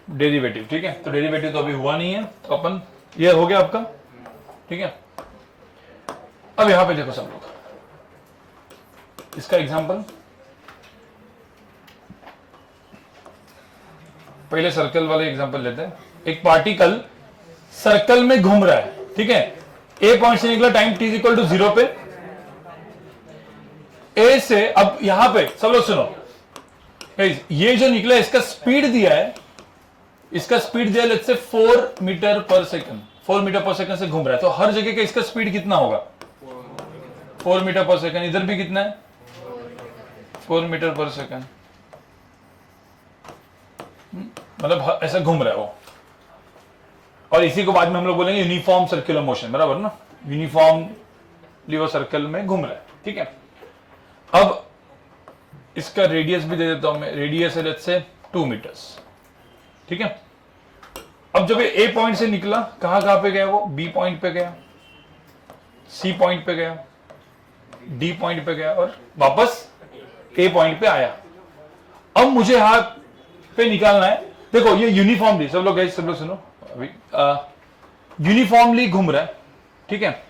डेरिवेटिव, ठीक है। तो डेरिवेटिव तो अभी हुआ नहीं है, तो अपन ये हो गया आपका, ठीक है। अब यहां पे देखो सब लोग, इसका एग्जांपल, पहले सर्कल वाले एग्जांपल लेते हैं। एक पार्टिकल सर्कल में घूम रहा है, ठीक है, ए पॉइंट से निकला, टाइम t इक्वल टू 0 पे, ए से, अब यहां पे सब लोग सुनो, ये जो निकला इसका स्पीड दिया है, इसका स्पीड दिया लेट्स से 4 मीटर पर सेकंड, 4 मीटर पर सेकंड से घूम रहा है, तो हर जगह का इसका स्पीड कितना होगा, 4 मीटर पर सेकंड। इधर भी कितना है, 4 मीटर पर सेकंड, मतलब ऐसा घूम रहा है वो। और इसी को बाद में हम लोग बोलेंगे यूनिफॉर्म सर्कुलर मोशन, बराबर ना, यूनिफॉर्मली वो सर्कल में घूम रहा है, ठीक है। अब इसका रेडियस भी दे देता हूं मैं, रेडियस है लेट्स से 2 मीटर्स, ठीक है। अब जब ये ए पॉइंट से निकला, कहां पे गया वो, बी पॉइंट पे गया, सी पॉइंट पे गया, डी पॉइंट पे गया और वापस ए पॉइंट पे आया। अब मुझे हाथ पे निकालना है, देखो ये यूनिफॉर्मली, सब लोग सुनो अभी, यूनिफॉर्मली घूम रहा है, ठीक है।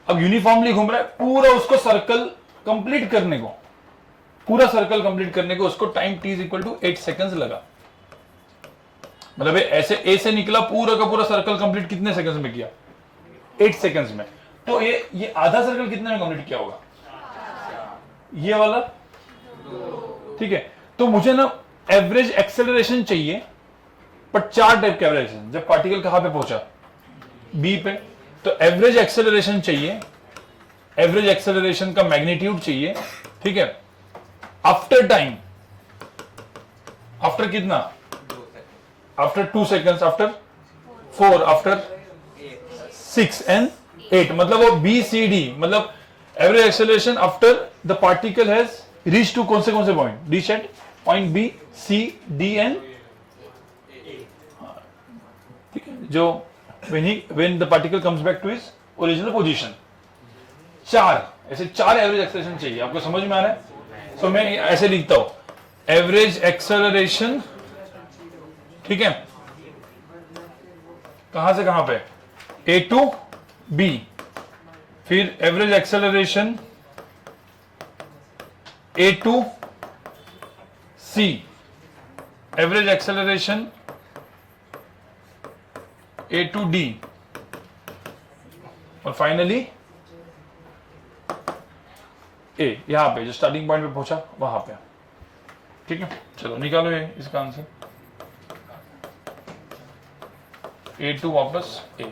अब यूनिफॉर्मली घूम रहा है, पूरा उसको सर्कल कंप्लीट करने को, पूरा सर्कल कंप्लीट करने को उसको टाइम t = 8 सेकंड्स लगा। मतलब ऐसे ए से निकला, पूरा का पूरा सर्कल कंप्लीट कितने सेकंड्स में किया, 8 सेकंड्स में। तो ये आधा सर्कल कितने में कंप्लीट किया होगा, ये वाला, ठीक है। तो मुझे ना एवरेज एक्सेलरेशन चाहिए, पर 4 टाइप के एवरेज, जब पार्टिकल कहां पे पहुंचा, बी पे, तो एवरेज एक्सेलरेशन चाहिए, एवरेज एक्सेलरेशन का मैग्नीट्यूड चाहिए, ठीक है। आफ्टर टाइम, आफ्टर कितना, after 2 seconds, after 4, after 6 and 8, मतलब वो बी सी डी, मतलब average acceleration after the particle has reach to कौन से point, D set point B, C, D and, ठीक है, जो when the particle comes back to its original position। 4 average acceleration चाहिए, आपको समझ में आ रहा है। सो मैं ऐसे लिखता हूं, एवरेज एक्सेलरेशन, ठीक है, कहां से कहां पे, ए टू बी, फिर average acceleration A to C, average acceleration A to D, और फाइनली ए, यहां पे जो स्टार्टिंग पॉइंट पे पहुंचा वहां पे, ठीक है। चलो निकालो ये इसका आंसर, ए टू वापस ए,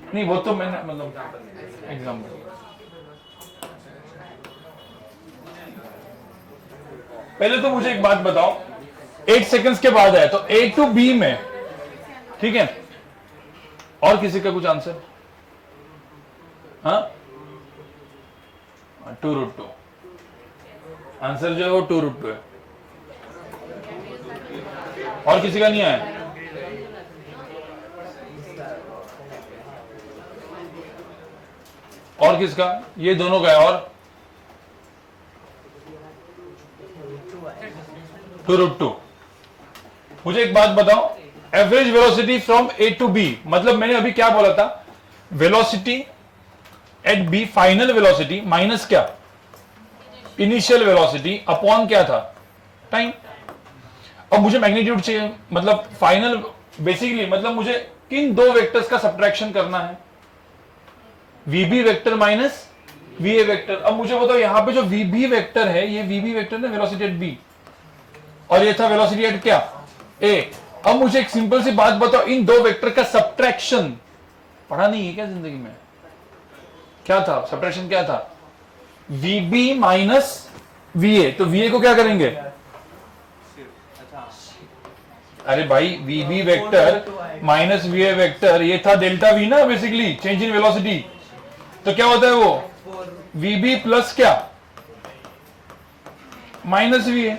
नहीं वो तो मैंने मतलब एग्जाम्पल, पहले तो मुझे एक बात बताओ, 8 सेकंड्स के बाद आया तो ए टू बी में, ठीक है। और किसी का कुछ आंसर, हाँ, 2√2 आंसर जो है वो 2√2 है। और किसी का नहीं आया, और किसका, ये दोनों का है, और 2√2। मुझे एक बात बताओ, average velocity from A to B, मतलब मैंने अभी क्या बोला था, velocity at B, final velocity minus क्या, इनिशियल वेलोसिटी अपॉन क्या था, टाइम। अब मुझे मैग्नीट्यूड चाहिए, मतलब फाइनल, बेसिकली मतलब मुझे किन दो वेक्टर्स का सब्ट्रैक्शन करना है, वीबी वेक्टर माइनस वीए वेक्टर। अब मुझे बताओ यहां पे जो वीबी वेक्टर है, ये वीबी वेक्टर है वेलोसिटी एट बी, और ये था वेलोसिटी एट क्या, ए। अब मुझे एक सिंपल सी बात बताओ, इन दो वेक्टर का सब्ट्रैक्शन पढ़ा नहीं है क्या जिंदगी में, क्या था सब्ट्रैक्शन, क्या था, वीबी माइनस वीए। तो वीए को क्या करेंगे, अरे भाई वीबी वेक्टर माइनस वीए वेक्टर, ये था डेल्टा वी ना, बेसिकली चेंज इन वेलोसिटी। तो क्या होता है वो, वीबी प्लस क्या, माइनस वीए।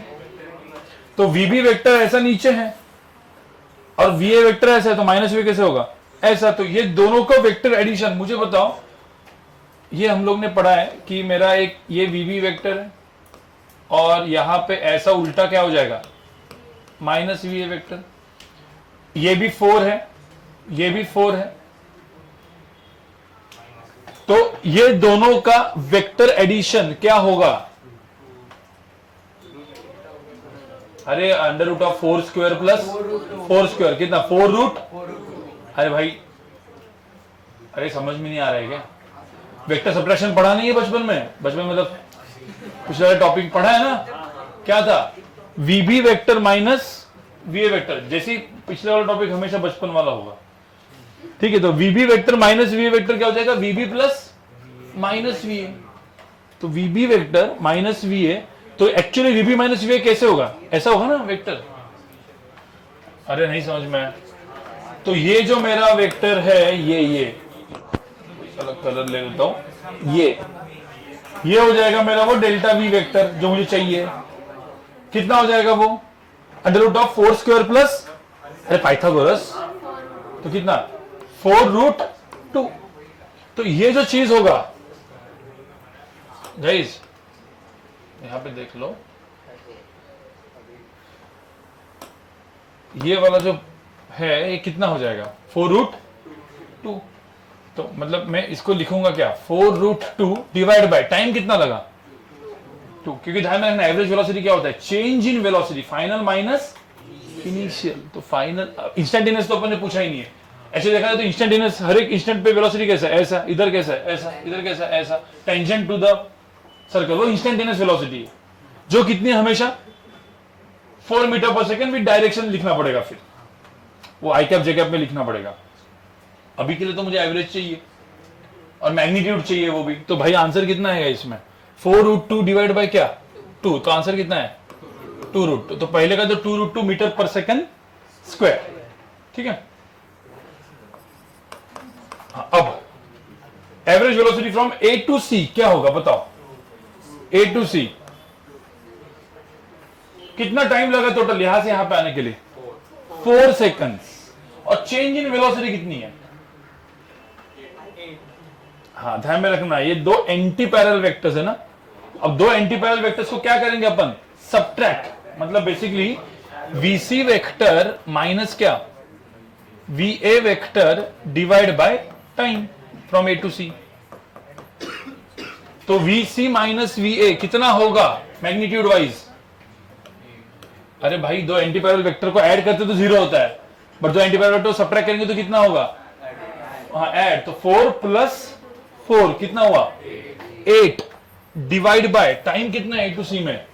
तो वीबी वेक्टर ऐसा नीचे है और वीए वेक्टर ऐसा है, तो माइनस वी कैसे होगा, ऐसा। तो ये दोनों का वेक्टर एडिशन, मुझे बताओ, ये हम लोग ने पढ़ा है कि मेरा एक ये वीबी वेक्टर है और यहां पे ऐसा उल्टा क्या हो जाएगा, माइनस वीए वेक्टर। ये भी 4 है, ये भी 4 है, तो ये दोनों का वेक्टर एडिशन क्या होगा, अरे √4² प्लस 4² कितना, 4√। अरे भाई, अरे समझ में नहीं आ रहा है क्या, वेक्टर सब्ट्रैक्शन पढ़ा नहीं है बचपन में, मतलब पिछले टॉपिक पढ़ा है ना, क्या था, वीबी वेक्टर माइनस वीए वेक्टर, जैसे पिछले वाला टॉपिक हमेशा बचपन वाला होगा, ठीक है। तो वीबी वेक्टर माइनस वीए वेक्टर क्या हो जाएगा, वीबी प्लस माइनस वीए। तो वीबी वेक्टर माइनस वी ए, तो actually VB minus V A कैसे होगा, ऐसा होगा ना वेक्टर। अरे नहीं समझ में आया। तो ये जो मेरा वेक्टर है ये अलग कलर ले लेता हूं, ये हो जाएगा मेरा वो डेल्टा वी वेक्टर जो मुझे चाहिए। कितना हो जाएगा वो, under root of 4 square plus, अरे पाइथागोरस, तो कितना 4√2। तो ये जो चीज होगा गाइस, यहां पे देख लो, ये वाला जो है ये कितना हो जाएगा 4√2। तो मतलब मैं इसको लिखूंगा क्या, 4√2 डिवाइड बाय टाइम कितना लगा 2, क्योंकि ध्यान में रखना एवरेज वेलोसिटी क्या होता है, change in velocity final minus initial. तो फाइनल इंस्टेंटेनियस तो अपन ने पूछा ही नहीं है। ऐसे देखा जाए तो इंस्टेंटेनियस हर एक इंस्टेंट पे वेलोसिटी कैसा है, ऐसा, इधर कैसा है, ऐसा, इधर कैसा है, ऐसा, टेंजेंट टू द सर्कल, वो इंस्टेंटेनियस वेलोसिटी है जो कितनी हमेशा 4 मीटर पर सेकेंड विद डायरेक्शन लिखना पड़ेगा, फिर वो आई कैप जे कैप में लिखना पड़ेगा। अभी के लिए तो मुझे एवरेज चाहिए और मैग्नीट्यूड चाहिए वो भी। तो भाई आंसर कितना है इसमें, 4√2 डिवाइड बाय क्या 2, तो आंसर कितना है 2√2। तो पहले का जो 2√2 मीटर पर सेकेंड स्क्वायर, ठीक है। हाँ, अब average velocity from A to C क्या होगा बताओ, ए टू सी कितना टाइम लगा टोटल यहां से यहां पे आने के लिए, 4 सेकंड्स। और चेंज इन वेलोसिटी कितनी है, हाँ ध्यान में रखना, ये दो एंटी पैरेलल वेक्टर्स है ना। अब दो एंटी पैरेलल वेक्टर्स को क्या करेंगे अपन, सबट्रैक्ट, मतलब बेसिकली वीसी वेक्टर माइनस क्या VA vector divide by time from A to C. तो वीसी माइनस वीए कितना होगा मैग्नीट्यूड वाइज, अरे भाई दो एंटी पैरेलल वेक्टर को ऐड करते तो 0 होता है, बट दो एंटी पैरेलल वेक्टर को सबट्रैक्ट करेंगे तो कितना होगा, हाँ ऐड, तो 4 + 4 कितना हुआ 8 डिवाइड बाय टाइम कितना है ए टू सी में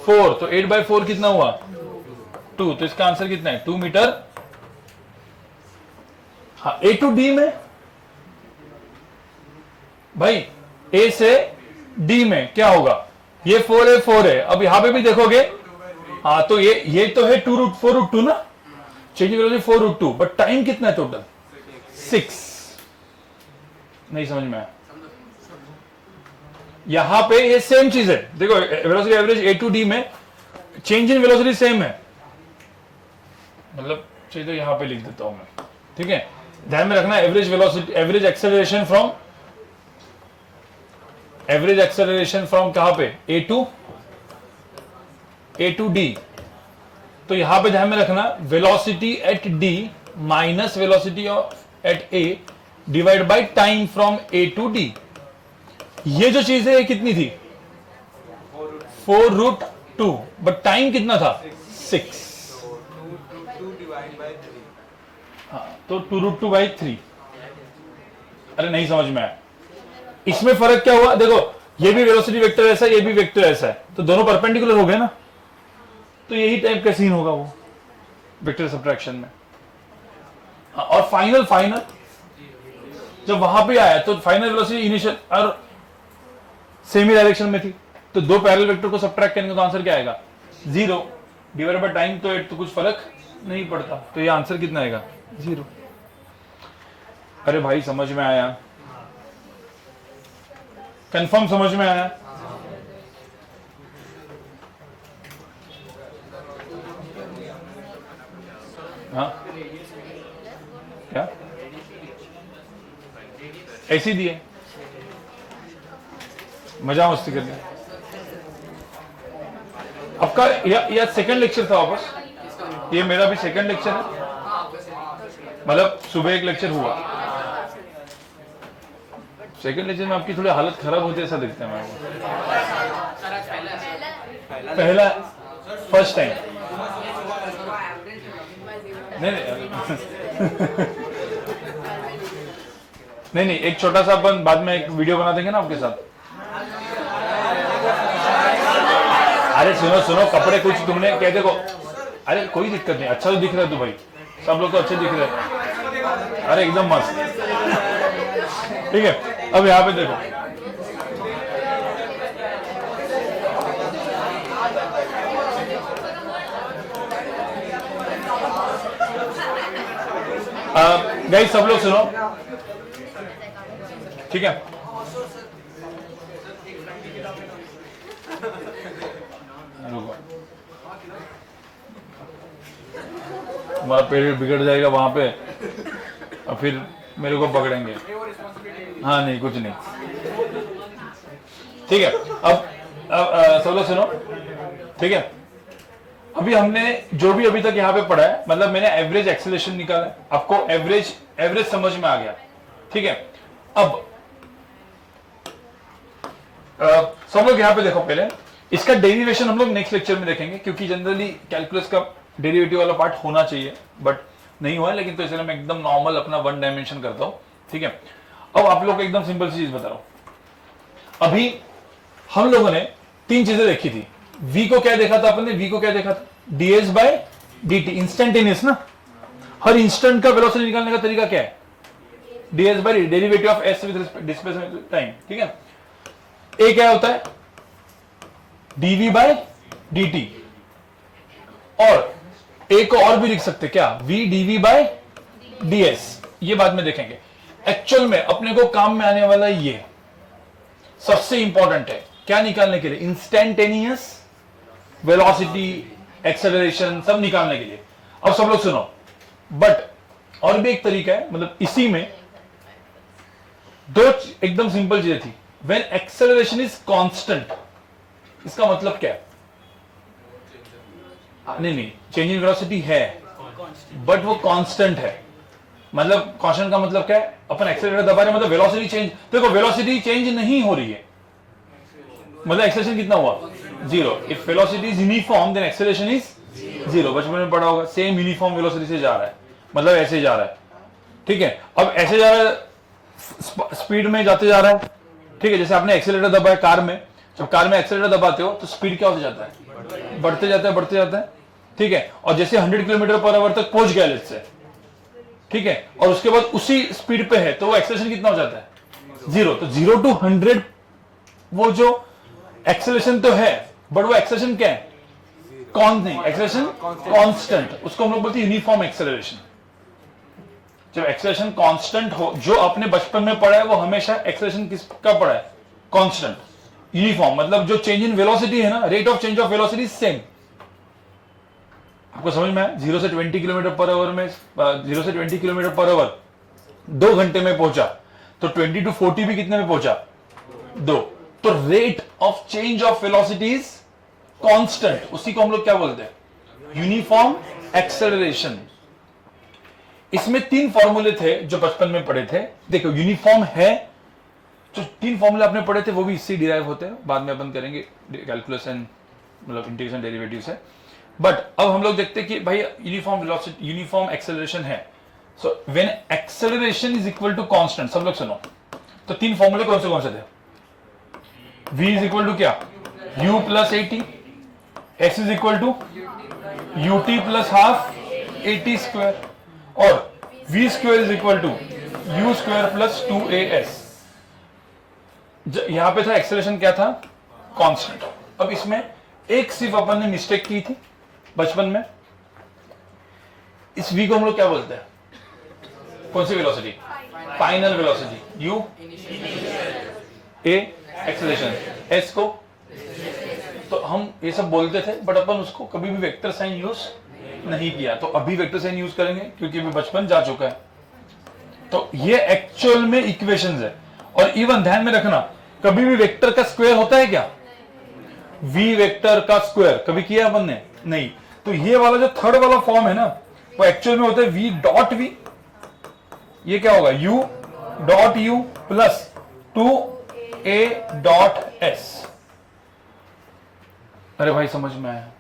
4, तो 8/4 कितना हुआ 2, तो इसका आंसर कितना है 2 मीटर। हाँ ए टू डी में भाई ए से डी में क्या होगा, ये 4 है। अब यहां पे भी देखोगे, हाँ तो ये तो है 4√2 ना, चेंज वेलोसिटी 4√2, बट टाइम कितना है टोटल 6। नहीं समझ में आया, यहां पे ये सेम चीज है, देखो velocity average A to D में चेंज इन वेलोसिटी सेम है, मतलब चाहिए तो यहां पे लिख देता हूं मैं, ठीक है। ध्यान में रखना average velocity, average acceleration from कहां पे ए टू डी। तो यहां पे ध्यान में रखना velocity at D minus velocity at A divide by time from A to D. ये जो चीज है ये कितनी थी 4√2, बट टाइम कितना था 6, हाँ तो 2√2/3। अरे नहीं समझ में आया, इसमें फर्क क्या हुआ, देखो ये भी वेलोसिटी वेक्टर ऐसा है, ये भी वेक्टर ऐसा है, तो दोनों परपेंडिकुलर हो गए ना, तो यही टाइप का सीन होगा वो वेक्टर सब्ट्रैक्शन में। हाँ, और फाइनल जब वहां पे आया तो फाइनल वेलोसिटी इनिशियल और सेमी डायरेक्शन में थी, तो दो पैरेलल वेक्टर को सब्ट्रैक्ट करेंगे तो आंसर क्या आएगा 0 डिवाइड बाय टाइम, तो 8, तो कुछ फर्क नहीं पड़ता, तो ये आंसर कितना आएगा 0। अरे भाई समझ में आया, कंफर्म समझ में आया। हाँ क्या ऐसी दिए, मजा मस्ती करने। आपका या सेकंड लेक्चर था वापस, ये मेरा भी सेकंड लेक्चर है, मतलब सुबह एक लेक्चर हुआ, सेकंड लेक्चर में आपकी थोड़ी हालत खराब होती है ऐसा दिखता है मेरे को। पहला फर्स्ट टाइम नहीं, एक छोटा सा अपन बाद में एक वीडियो बना देंगे ना आपके साथ। अरे सुनो कपड़े कुछ तुमने क्या, देखो अरे कोई दिक्कत नहीं, अच्छा तो दिख रहा है तू भाई, सब लोग तो अच्छे दिख रहे हैं, अरे एकदम मस्त, ठीक है। अब यहाँ पे देखो गाइस सब लोग सुनो, ठीक है। हमारा पेड़ बिगड़ जाएगा वहां पे और फिर मेरे को पकड़ेंगे। हाँ नहीं कुछ नहीं, ठीक है। अब सब लोग सुनो, ठीक है। अभी हमने जो भी अभी तक यहाँ पे पढ़ा है, मतलब मैंने एवरेज एक्सेलरेशन निकाला है, आपको एवरेज समझ में आ गया, ठीक है। अब सब लोग यहाँ पे देखो, पहले इसका डेरिवेशन हम लोग नेक्स्ट लेक्चर में देखेंगे, क्योंकि जनरली कैलकुलस का डेरिवेटिव वाला पार्ट होना चाहिए, बट नहीं हुआ है, लेकिन तो इसलिए मैं एकदम नॉर्मल अपना वन डायमेंशन करता हूं, ठीक है। अब आप लोग को एकदम सिंपल सी चीज बता रहा हूं। अभी हम लोगों ने तीन चीजें देखी थी। v को क्या देखा था अपन ने, v को क्या देखा था, ds बाय dt, इंस्टेंटेनियस ना। हर इंस्टेंट का वेलोसिटी निकालने का तरीका क्या है, ds by dt, derivative of s with displacement time, ठीक है। a क्या होता है, dv बाय dt, और a को और भी लिख सकते क्या, v dv बाय ds, ये बाद में देखेंगे। एक्चुअल में अपने को काम में आने वाला ये सबसे इंपॉर्टेंट है, क्या निकालने के लिए, इंस्टेंटेनियस वेलोसिटी, एक्सेलरेशन, सब निकालने के लिए। अब सब लोग सुनो, बट और भी एक तरीका है, मतलब इसी में दो एकदम सिंपल चीजें थी। व्हेन एक्सेलरेशन इज कांस्टेंट, इसका मतलब क्या है, नहीं चेंज इन वेलोसिटी है बट वो कांस्टेंट है। मतलब कांस्टेंट का मतलब क्या है, अपन एक्सेलरेटर दबा रहे हैं, मतलब वेलोसिटी चेंज, देखो वेलोसिटी चेंज नहीं हो रही है, मतलब एक्सेलरेशन कितना हुआ, zero. If velocity is uniform then acceleration is zero. बचपन में पढ़ा होगा, सेम यूनिफॉर्म वेलोसिटी से जा रहा है, मतलब ऐसे जा रहा है, ठीक है। अब ऐसे जा रहा है, स्पीड में जाते जा रहा है, ठीक है। जैसे आपने एक्सेलरेटर दबाया कार में, जब कार में एक्सेलरेटर दबाते हो तो स्पीड क्या होता जाता है, बढ़ते जाता है, ठीक है। और जैसे 100 किलोमीटर पर आवर तक पहुंच गया लेट्स से, ठीक है, और उसके बाद उसी स्पीड पे है, तो वो एक्सेलरेशन कितना हो जाता है, जीरो। तो 0 to 100 वो जो एक्सेलरेशन तो है, बट वो एक्सेलरेशन क्या है, एक्सेलरेशन कांस्टेंट, उसको हम लोग बोलते हैं यूनिफॉर्म एक्सेलरेशन। जब एक्सेलरेशन कांस्टेंट हो, जो आपने बचपन में पढ़ा है वो हमेशा एक्सेलरेशन किसका पढ़ा है, कांस्टेंट, यूनिफॉर्म, मतलब जो चेंज इन वेलोसिटी है ना, rate of change of velocity same. आपको समझ में आया, 0 से 20 किलोमीटर पर आवर में, 0 से 20 किलोमीटर पर आवर 2 घंटे में पहुंचा, तो 20 to 40 भी कितने में पहुंचा, 2। तो rate of change of velocity is constant, उसी को हम लोग क्या बोलते हैं, यूनिफॉर्म एक्सेलरेशन। इसमें 3 फॉर्मूले थे जो बचपन में पढ़े थे। देखो यूनिफॉर्म है, जो 3 फॉर्मूले आपने पढ़े थे वो भी इससे डिराइव होते हैं, बाद में अपन करेंगे कैलकुलस एंड मतलब इंटीग्रेशन डेरिवेटिव से। बट अब हम लोग देखते हैं कि भाई यूनिफॉर्म वेलोसिटी, यूनिफॉर्म एक्सेलरेशन है, so when acceleration is equal to constant. सब लोग सुनो, तो 3 फॉर्मूले कौन से थे, v इज इक्वल टू क्या, u plus at, x is equal to ut plus half at square, और v square is equal to u square plus 2as। यहां पे था एक्सेलरेशन क्या था, कांस्टेंट। अब इसमें एक सिर्फ अपन ने मिस्टेक की थी बचपन में, इस v को हम लोग क्या बोलते हैं, कौन सी velocity, final velocity, u a acceleration, s को, तो हम ये सब बोलते थे, बट अपन उसको कभी भी वेक्टर साइन यूज नहीं किया। तो अभी वेक्टर साइन यूज करेंगे क्योंकि अभी बचपन जा चुका है। तो ये एक्चुअल में इक्वेशंस है, और इवन ध्यान में रखना, कभी भी वेक्टर का स्क्वायर होता है क्या, v वेक्टर का स्क्वायर कभी किया अपन ने, नहीं। तो ये वाला जो थर्ड वाला फॉर्म है ना, वो एक्चुअल में होता है v डॉट v, ये क्या होगा, u dot u plus 2a dot s। अरे भाई समझ में आया,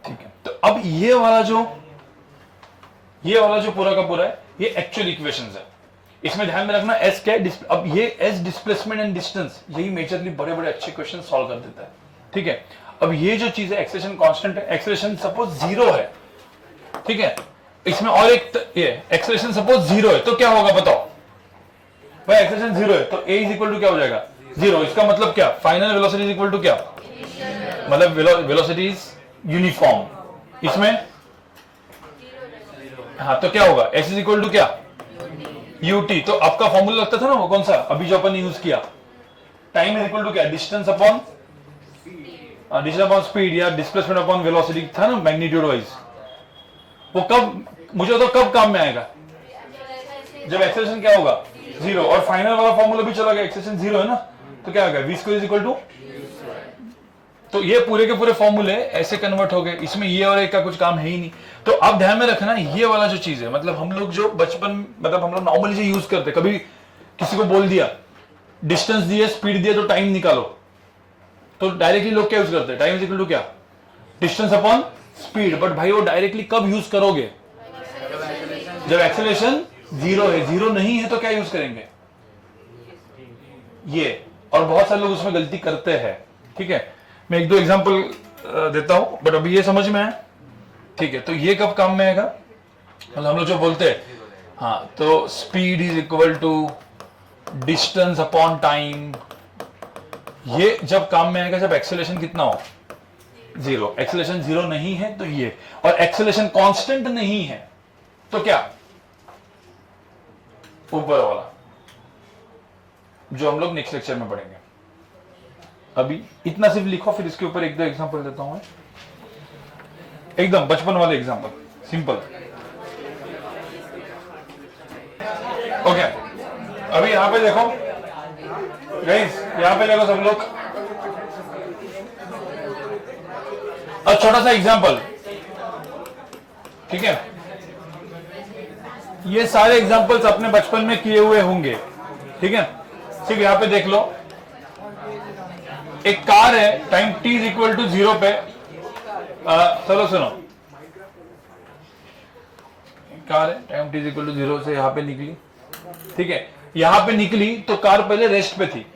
ठीक है। तो अब ये वाला जो पूरा का पूरा है, ये एक्चुअल इक्वेशंस है। इसमें ध्यान में रखना s क्या है, अब ये s डिस्प्लेसमेंट एंड डिस्टेंस, यही मेजरली बड़े बड़े अच्छे क्वेश्चन सॉल्व कर देता है, ठीक है। अब ये जो चीज है, एक्सेलरेशन कांस्टेंट है, एक्सेलरेशन सपोज 0 है, ठीक है। इसमें और एक ये एक्सेलरेशन सपोज 0 है, तो क्या होगा बताओ भाई, एक्सेलरेशन 0 है तो a इज इक्वल टू क्या हो जाएगा, 0। इसका मतलब क्या, final velocity is equal to क्या, मतलब वेलोसिटी इज यूनिफॉर्म। इसमें हाँ तो क्या होगा, x इज इक्वल टू क्या, ut। तो आपका फॉर्मूला लगता था ना वो कौन सा अभी जो अपन ने यूज किया, टाइम इज इक्वल टू क्या, डिस्टेंस अपॉन स्पीड या डिस्प्लेसमेंट अपॉन वेलोसिटी था ना मैग्नीट्यूड वाइज। वो कब, मुझे तो कब काम में आएगा, जब एक्सेलरेशन क्या होगा, 0। और फाइनल वाला फॉर्मूला भी चला गया, एक्सेलरेशन 0 है ना, तो क्या आ गया, v square is equal to. तो ये पूरे के पूरे फॉर्मूले ऐसे कन्वर्ट हो गए, इसमें ये और एक का कुछ काम है ही नहीं। तो आप ध्यान में रखना ये वाला जो चीज है, मतलब हम लोग जो बचपन, मतलब हम लोग नॉर्मली जो यूज करते, कभी किसी को बोल दिया, डिस्टेंस दिया, स्पीड दिया, तो टाइम निकालो, तो डायरेक्टली लोग क्या यूज करते हैं, टाइम इज इक्वल टू क्या, डिस्टेंस अपॉन स्पीड। बट भाई वो डायरेक्टली कब यूज करोगे, जब एक्सेलरेशन 0 है। 0 नहीं है तो क्या यूज करेंगे, ये। और बहुत सारे लोग उसमें गलती करते हैं, ठीक है। मैं एक दो एग्जांपल देता हूं, बट अभी ये समझ में है, ठीक है। तो ये कब काम में आएगा, मतलब हम लोग जो बोलते हैं, हाँ, तो speed is equal to distance upon time, ये जब काम में आएगा जब एक्सेलरेशन कितना हो, 0। एक्सेलरेशन 0 नहीं है तो ये, और एक्सेलरेशन कांस्टेंट नहीं है तो क्या, ऊपर वाला जो हम लोग नेक्स्ट लेक्चर में पढ़ेंगे। अभी इतना सिर्फ लिखो, फिर इसके ऊपर एक दो एग्जांपल देता हूं मैं, एकदम बचपन वाले एग्जांपल, सिंपल। ओके, अभी यहां पे देखो गाइस, यहां पे देखो सब लोग, और छोटा सा एग्जांपल, ठीक है। ये सारे एग्जांपल्स अपने बचपन में किए हुए होंगे, ठीक है। सिर्फ यहां पे देख लो, एक कार है, time t is equal to 0 पे, चलो सुनो, कार है, time t is equal to 0 से यहां पे निकली, ठीक है। यहां पे निकली तो कार पहले रेस्ट पे थी,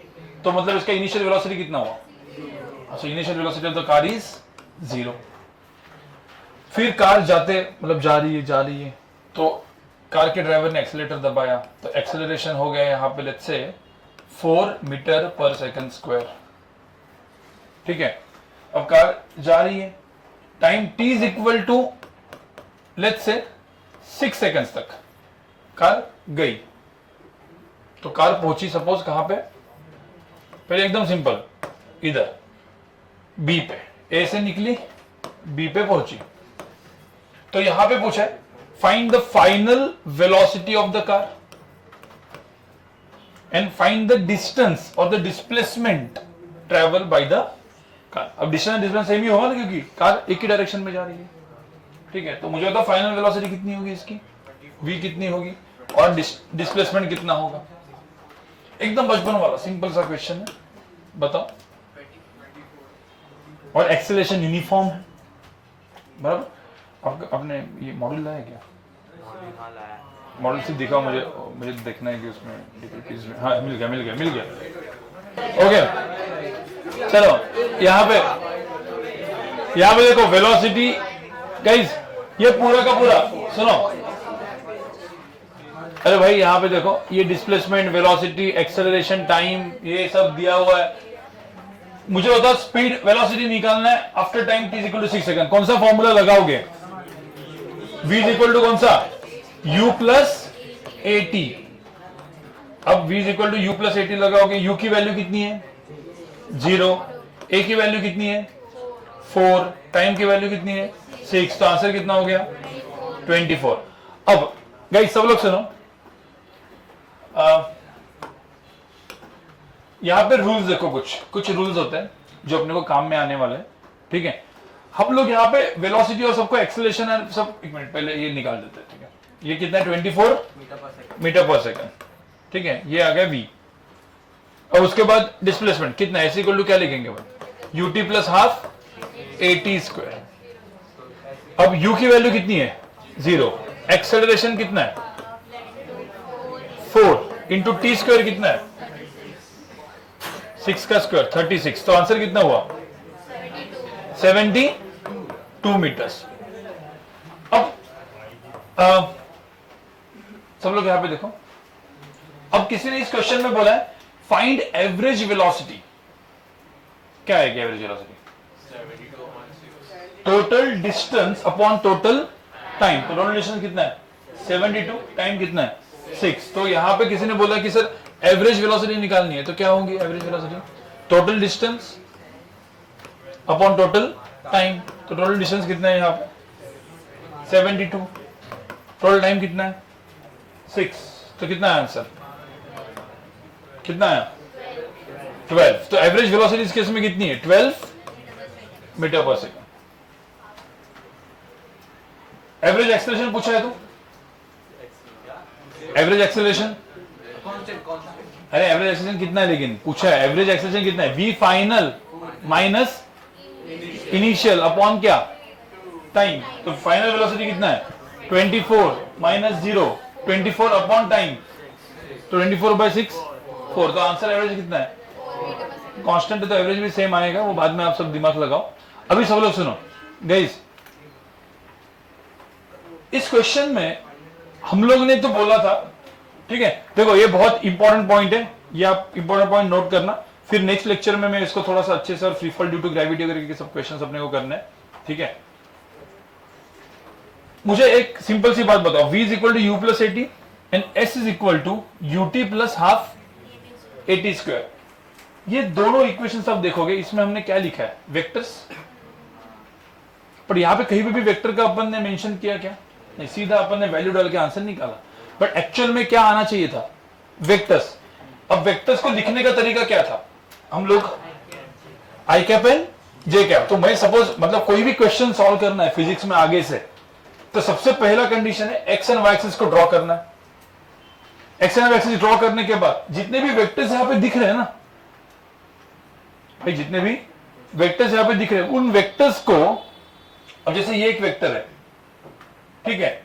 तो मतलब इसका इनिशियल वेलोसिटी कितना हुआ, अच्छा, initial velocity of the car is 0। फिर कार जाते, मतलब जा रही है, तो कार के ड्राइवर ने एक्सीलरेटर दबाया, तो एक्सेलरेशन हो गया यहां पे लेट्स से 4 मीटर पर सेकंड स्क्वायर, ठीक है। अब कार जा रही है, time t is equal to let's say 6 seconds तक कार गई, तो कार पहुंची सपोज कहां पे, पहले एकदम सिंपल, इधर B पे, A से निकली B पे पहुंची, तो यहां पे पूछा है find the final velocity of the car and find the distance और the displacement travel by the car. अब डिस्टेंस सेम ही होगा ना, क्योंकि कार एक ही डायरेक्शन में जा रही है, ठीक है। तो मुझे बताओ फाइनल वेलोसिटी कितनी होगी इसकी, v कितनी होगी, और डिस्प्लेसमेंट कितना होगा। एकदम बचपन वाला सिंपल सा क्वेश्चन है, बताओ। और एक्सेलरेशन यूनिफॉर्म है, बराबर। आपने ये मॉडल लाया क्या, मॉडल से दिखाओ मुझे देखना है कि उसमें, हाँ मिल गया। ओके, चलो यहाँ पे देखो वेलोसिटी गाइस, ये पूरा का पूरा सुनो, अरे भाई यहाँ पे देखो, ये डिस्प्लेसमेंट, वेलोसिटी, एक्सेलरेशन, टाइम, ये सब दिया हुआ है। मुझे बताओ स्पीड वेलोसिटी निकालना है after time t equal to 6 second, कौन सा फॉर्मूला लगाओगे, v इक्वल टू कौन सा, u प्लस at। अब v equal to u plus at लगाओगे, u की वैल्यू कितनी है 0, a की वैल्यू कितनी है 4, टाइम की वैल्यू कितनी है 6, तो आंसर कितना हो गया 24। अब गाइस सब लोग सुनो, यहां पे रूल्स देखो, कुछ रूल्स होते हैं जो अपने को काम में आने वाले हैं, ठीक है। हम लोग यहाँ पे वेलोसिटी और सबको एक्सेलरेशन है सब, एक मिनट पहले ये निकाल देते हैं, ठीक है। ये कितना है 24 मीटर पर सेकंड, ठीक है। ये आ गया v, और उसके बाद डिस्प्लेसमेंट कितना है, इक्वल टू क्या लिखेंगे भाई, ut plus half at square. अब u की वैल्यू कितनी है 0, एक्सेलरेशन कितना है 4 इंटू टी स्क्वायर कितना है 6 का स्क्वायर 36, तो आंसर कितना हुआ 72 मीटर्स। अब सब लोग यहां पे देखो, अब किसी ने इस क्वेश्चन में बोला है फाइंड एवरेज वेलोसिटी, क्या है average velocity, total distance upon total time. तो टोटल डिस्टेंस कितना है 72, टाइम कितना है 6। तो यहाँ पे किसी ने बोला कि सर एवरेज वेलोसिटी निकालनी है, तो क्या होगी average velocity? Total distance upon total time. तो टोटल डिस्टेंस कितना है यहाँ पे 72, टोटल टाइम कितना है 6। तो कितना है आंसर, कितना है 12। तो एवरेज वेलोसिटी इस केस में कितनी है 12 मीटर पर सेकंड। एवरेज एक्सेलरेशन पूछा है तो एवरेज एक्सेलरेशन, कांस्टेंट कांस्टेंट अरे एवरेज एक्सेलरेशन कितना है, लेकिन पूछा है एवरेज एक्सेलरेशन कितना है, V final minus initial upon क्या टाइम। तो फाइनल वेलोसिटी कितना है 24 माइनस 0, 24 अपॉन टाइम, तो 24/6 4। तो आंसर एवरेज कितना है, कांस्टेंट है तो एवरेज भी सेम आएगा, वो बाद में आप सब दिमाग लगाओ। अभी सब लोग सुनो गाइस, इस क्वेश्चन में हम लोग ने तो बोला था, ठीक है, देखो ये बहुत इंपॉर्टेंट पॉइंट है, ये आप इंपॉर्टेंट पॉइंट नोट करना, फिर नेक्स्ट लेक्चर में मैं इसको थोड़ा सा अच्छे से और free fall due to gravity करके सब क्वेश्चंस अपने को करने हैं, ठीक है। मुझे एक सिंपल सी बात बताओ, v is equal to U plus AT and s is equal to UT plus half AT square. ये दोनों इक्वेशंस आप देखोगे, इसमें हमने क्या लिखा है वेक्टर्स, पर यहां पे कहीं पे भी वेक्टर का अपन ने मेंशन किया क्या नहीं, सीधा अपन ने वैल्यू डाल के आंसर निकाला, बट एक्चुअल में क्या आना चाहिए था वेक्टर्स। अब वेक्टर्स को लिखने का तरीका क्या था, हम लोग आई कैप एंड जे कैप। तो मैं सपोज मतलब कोई भी क्वेश्चन सॉल्व करना है फिजिक्स में आगे से, तो सबसे पहला कंडीशन है एक्स एंड वाई एक्सिस को ड्रॉ करना है। X and Y axis draw करने के बाद जितने भी वेक्टर्स यहां पे दिख रहे हैं ना भाई, जितने भी वेक्टर्स यहां पे दिख रहे हैं, उन वेक्टर्स को, अब जैसे ये एक वेक्टर है, ठीक है,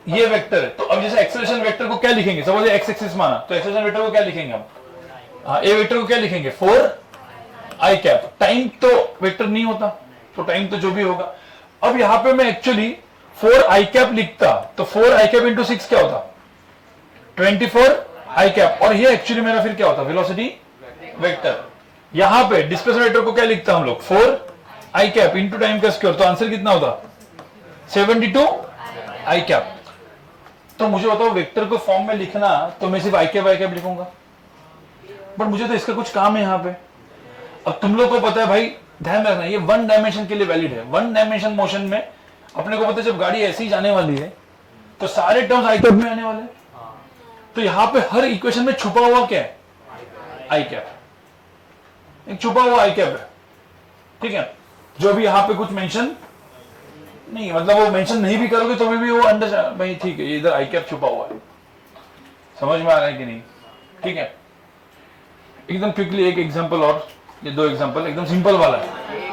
ये वेक्टर है, तो अब जैसे एक्सेलरेशन वेक्टर को क्या लिखेंगे, सपोज एक्स एक्सिस माना, तो एक्सेलरेशन वेक्टर को क्या लिखेंगे हम, हाँ ए वेक्टर को क्या लिखेंगे 4 आई कैप। टाइम तो वेक्टर नहीं होता, तो टाइम तो जो भी होगा। अब यहां पे मैं एक्चुअली 4 आई कैप लिखता, तो 4 आई कैप इंटू 6 क्या होता 24 आई कैप, और ये एक्चुअली मेरा फिर क्या होता वेलोसिटी वेक्टर। यहां पे डिस्प्लेसमेंट वेक्टर को क्या लिखता हम लोग 4 आई कैप इंटू टाइम का स्क्वायर, तो आंसर कितना होता 72 आई कैप। तो मुझे बताओ वेक्टर को फॉर्म में लिखना, तो मैं सिर्फ आई कैप लिखूंगा, बट मुझे तो इसका कुछ काम है यहां पे। अब तुम लोग को पता है भाई, ध्यान रखना ये वन डायमेंशन के लिए वैलिड है। वन डायमेंशन मोशन में अपने को पता है जब गाड़ी ऐसी ही जाने वाली है तो सारे टर्म्स आई कैप में आने वाले हैं, तो यहां पे हर इक्वेशन में छुपा हुआ क्या है आई कैप, एक छुपा हुआ आई कैप है, ठीक है, जो भी यहां पे कुछ मेंशन नहीं, मतलब वो मेंशन नहीं भी करोगे तो भी वो अंडर भाई, ठीक है, ये इधर आई कैप छुपा हुआ है, समझ में आ रहा है कि नहीं, ठीक है। एकदम क्विकली एक एग्जांपल और, ये दो एग्जांपल एकदम सिंपल वाला है।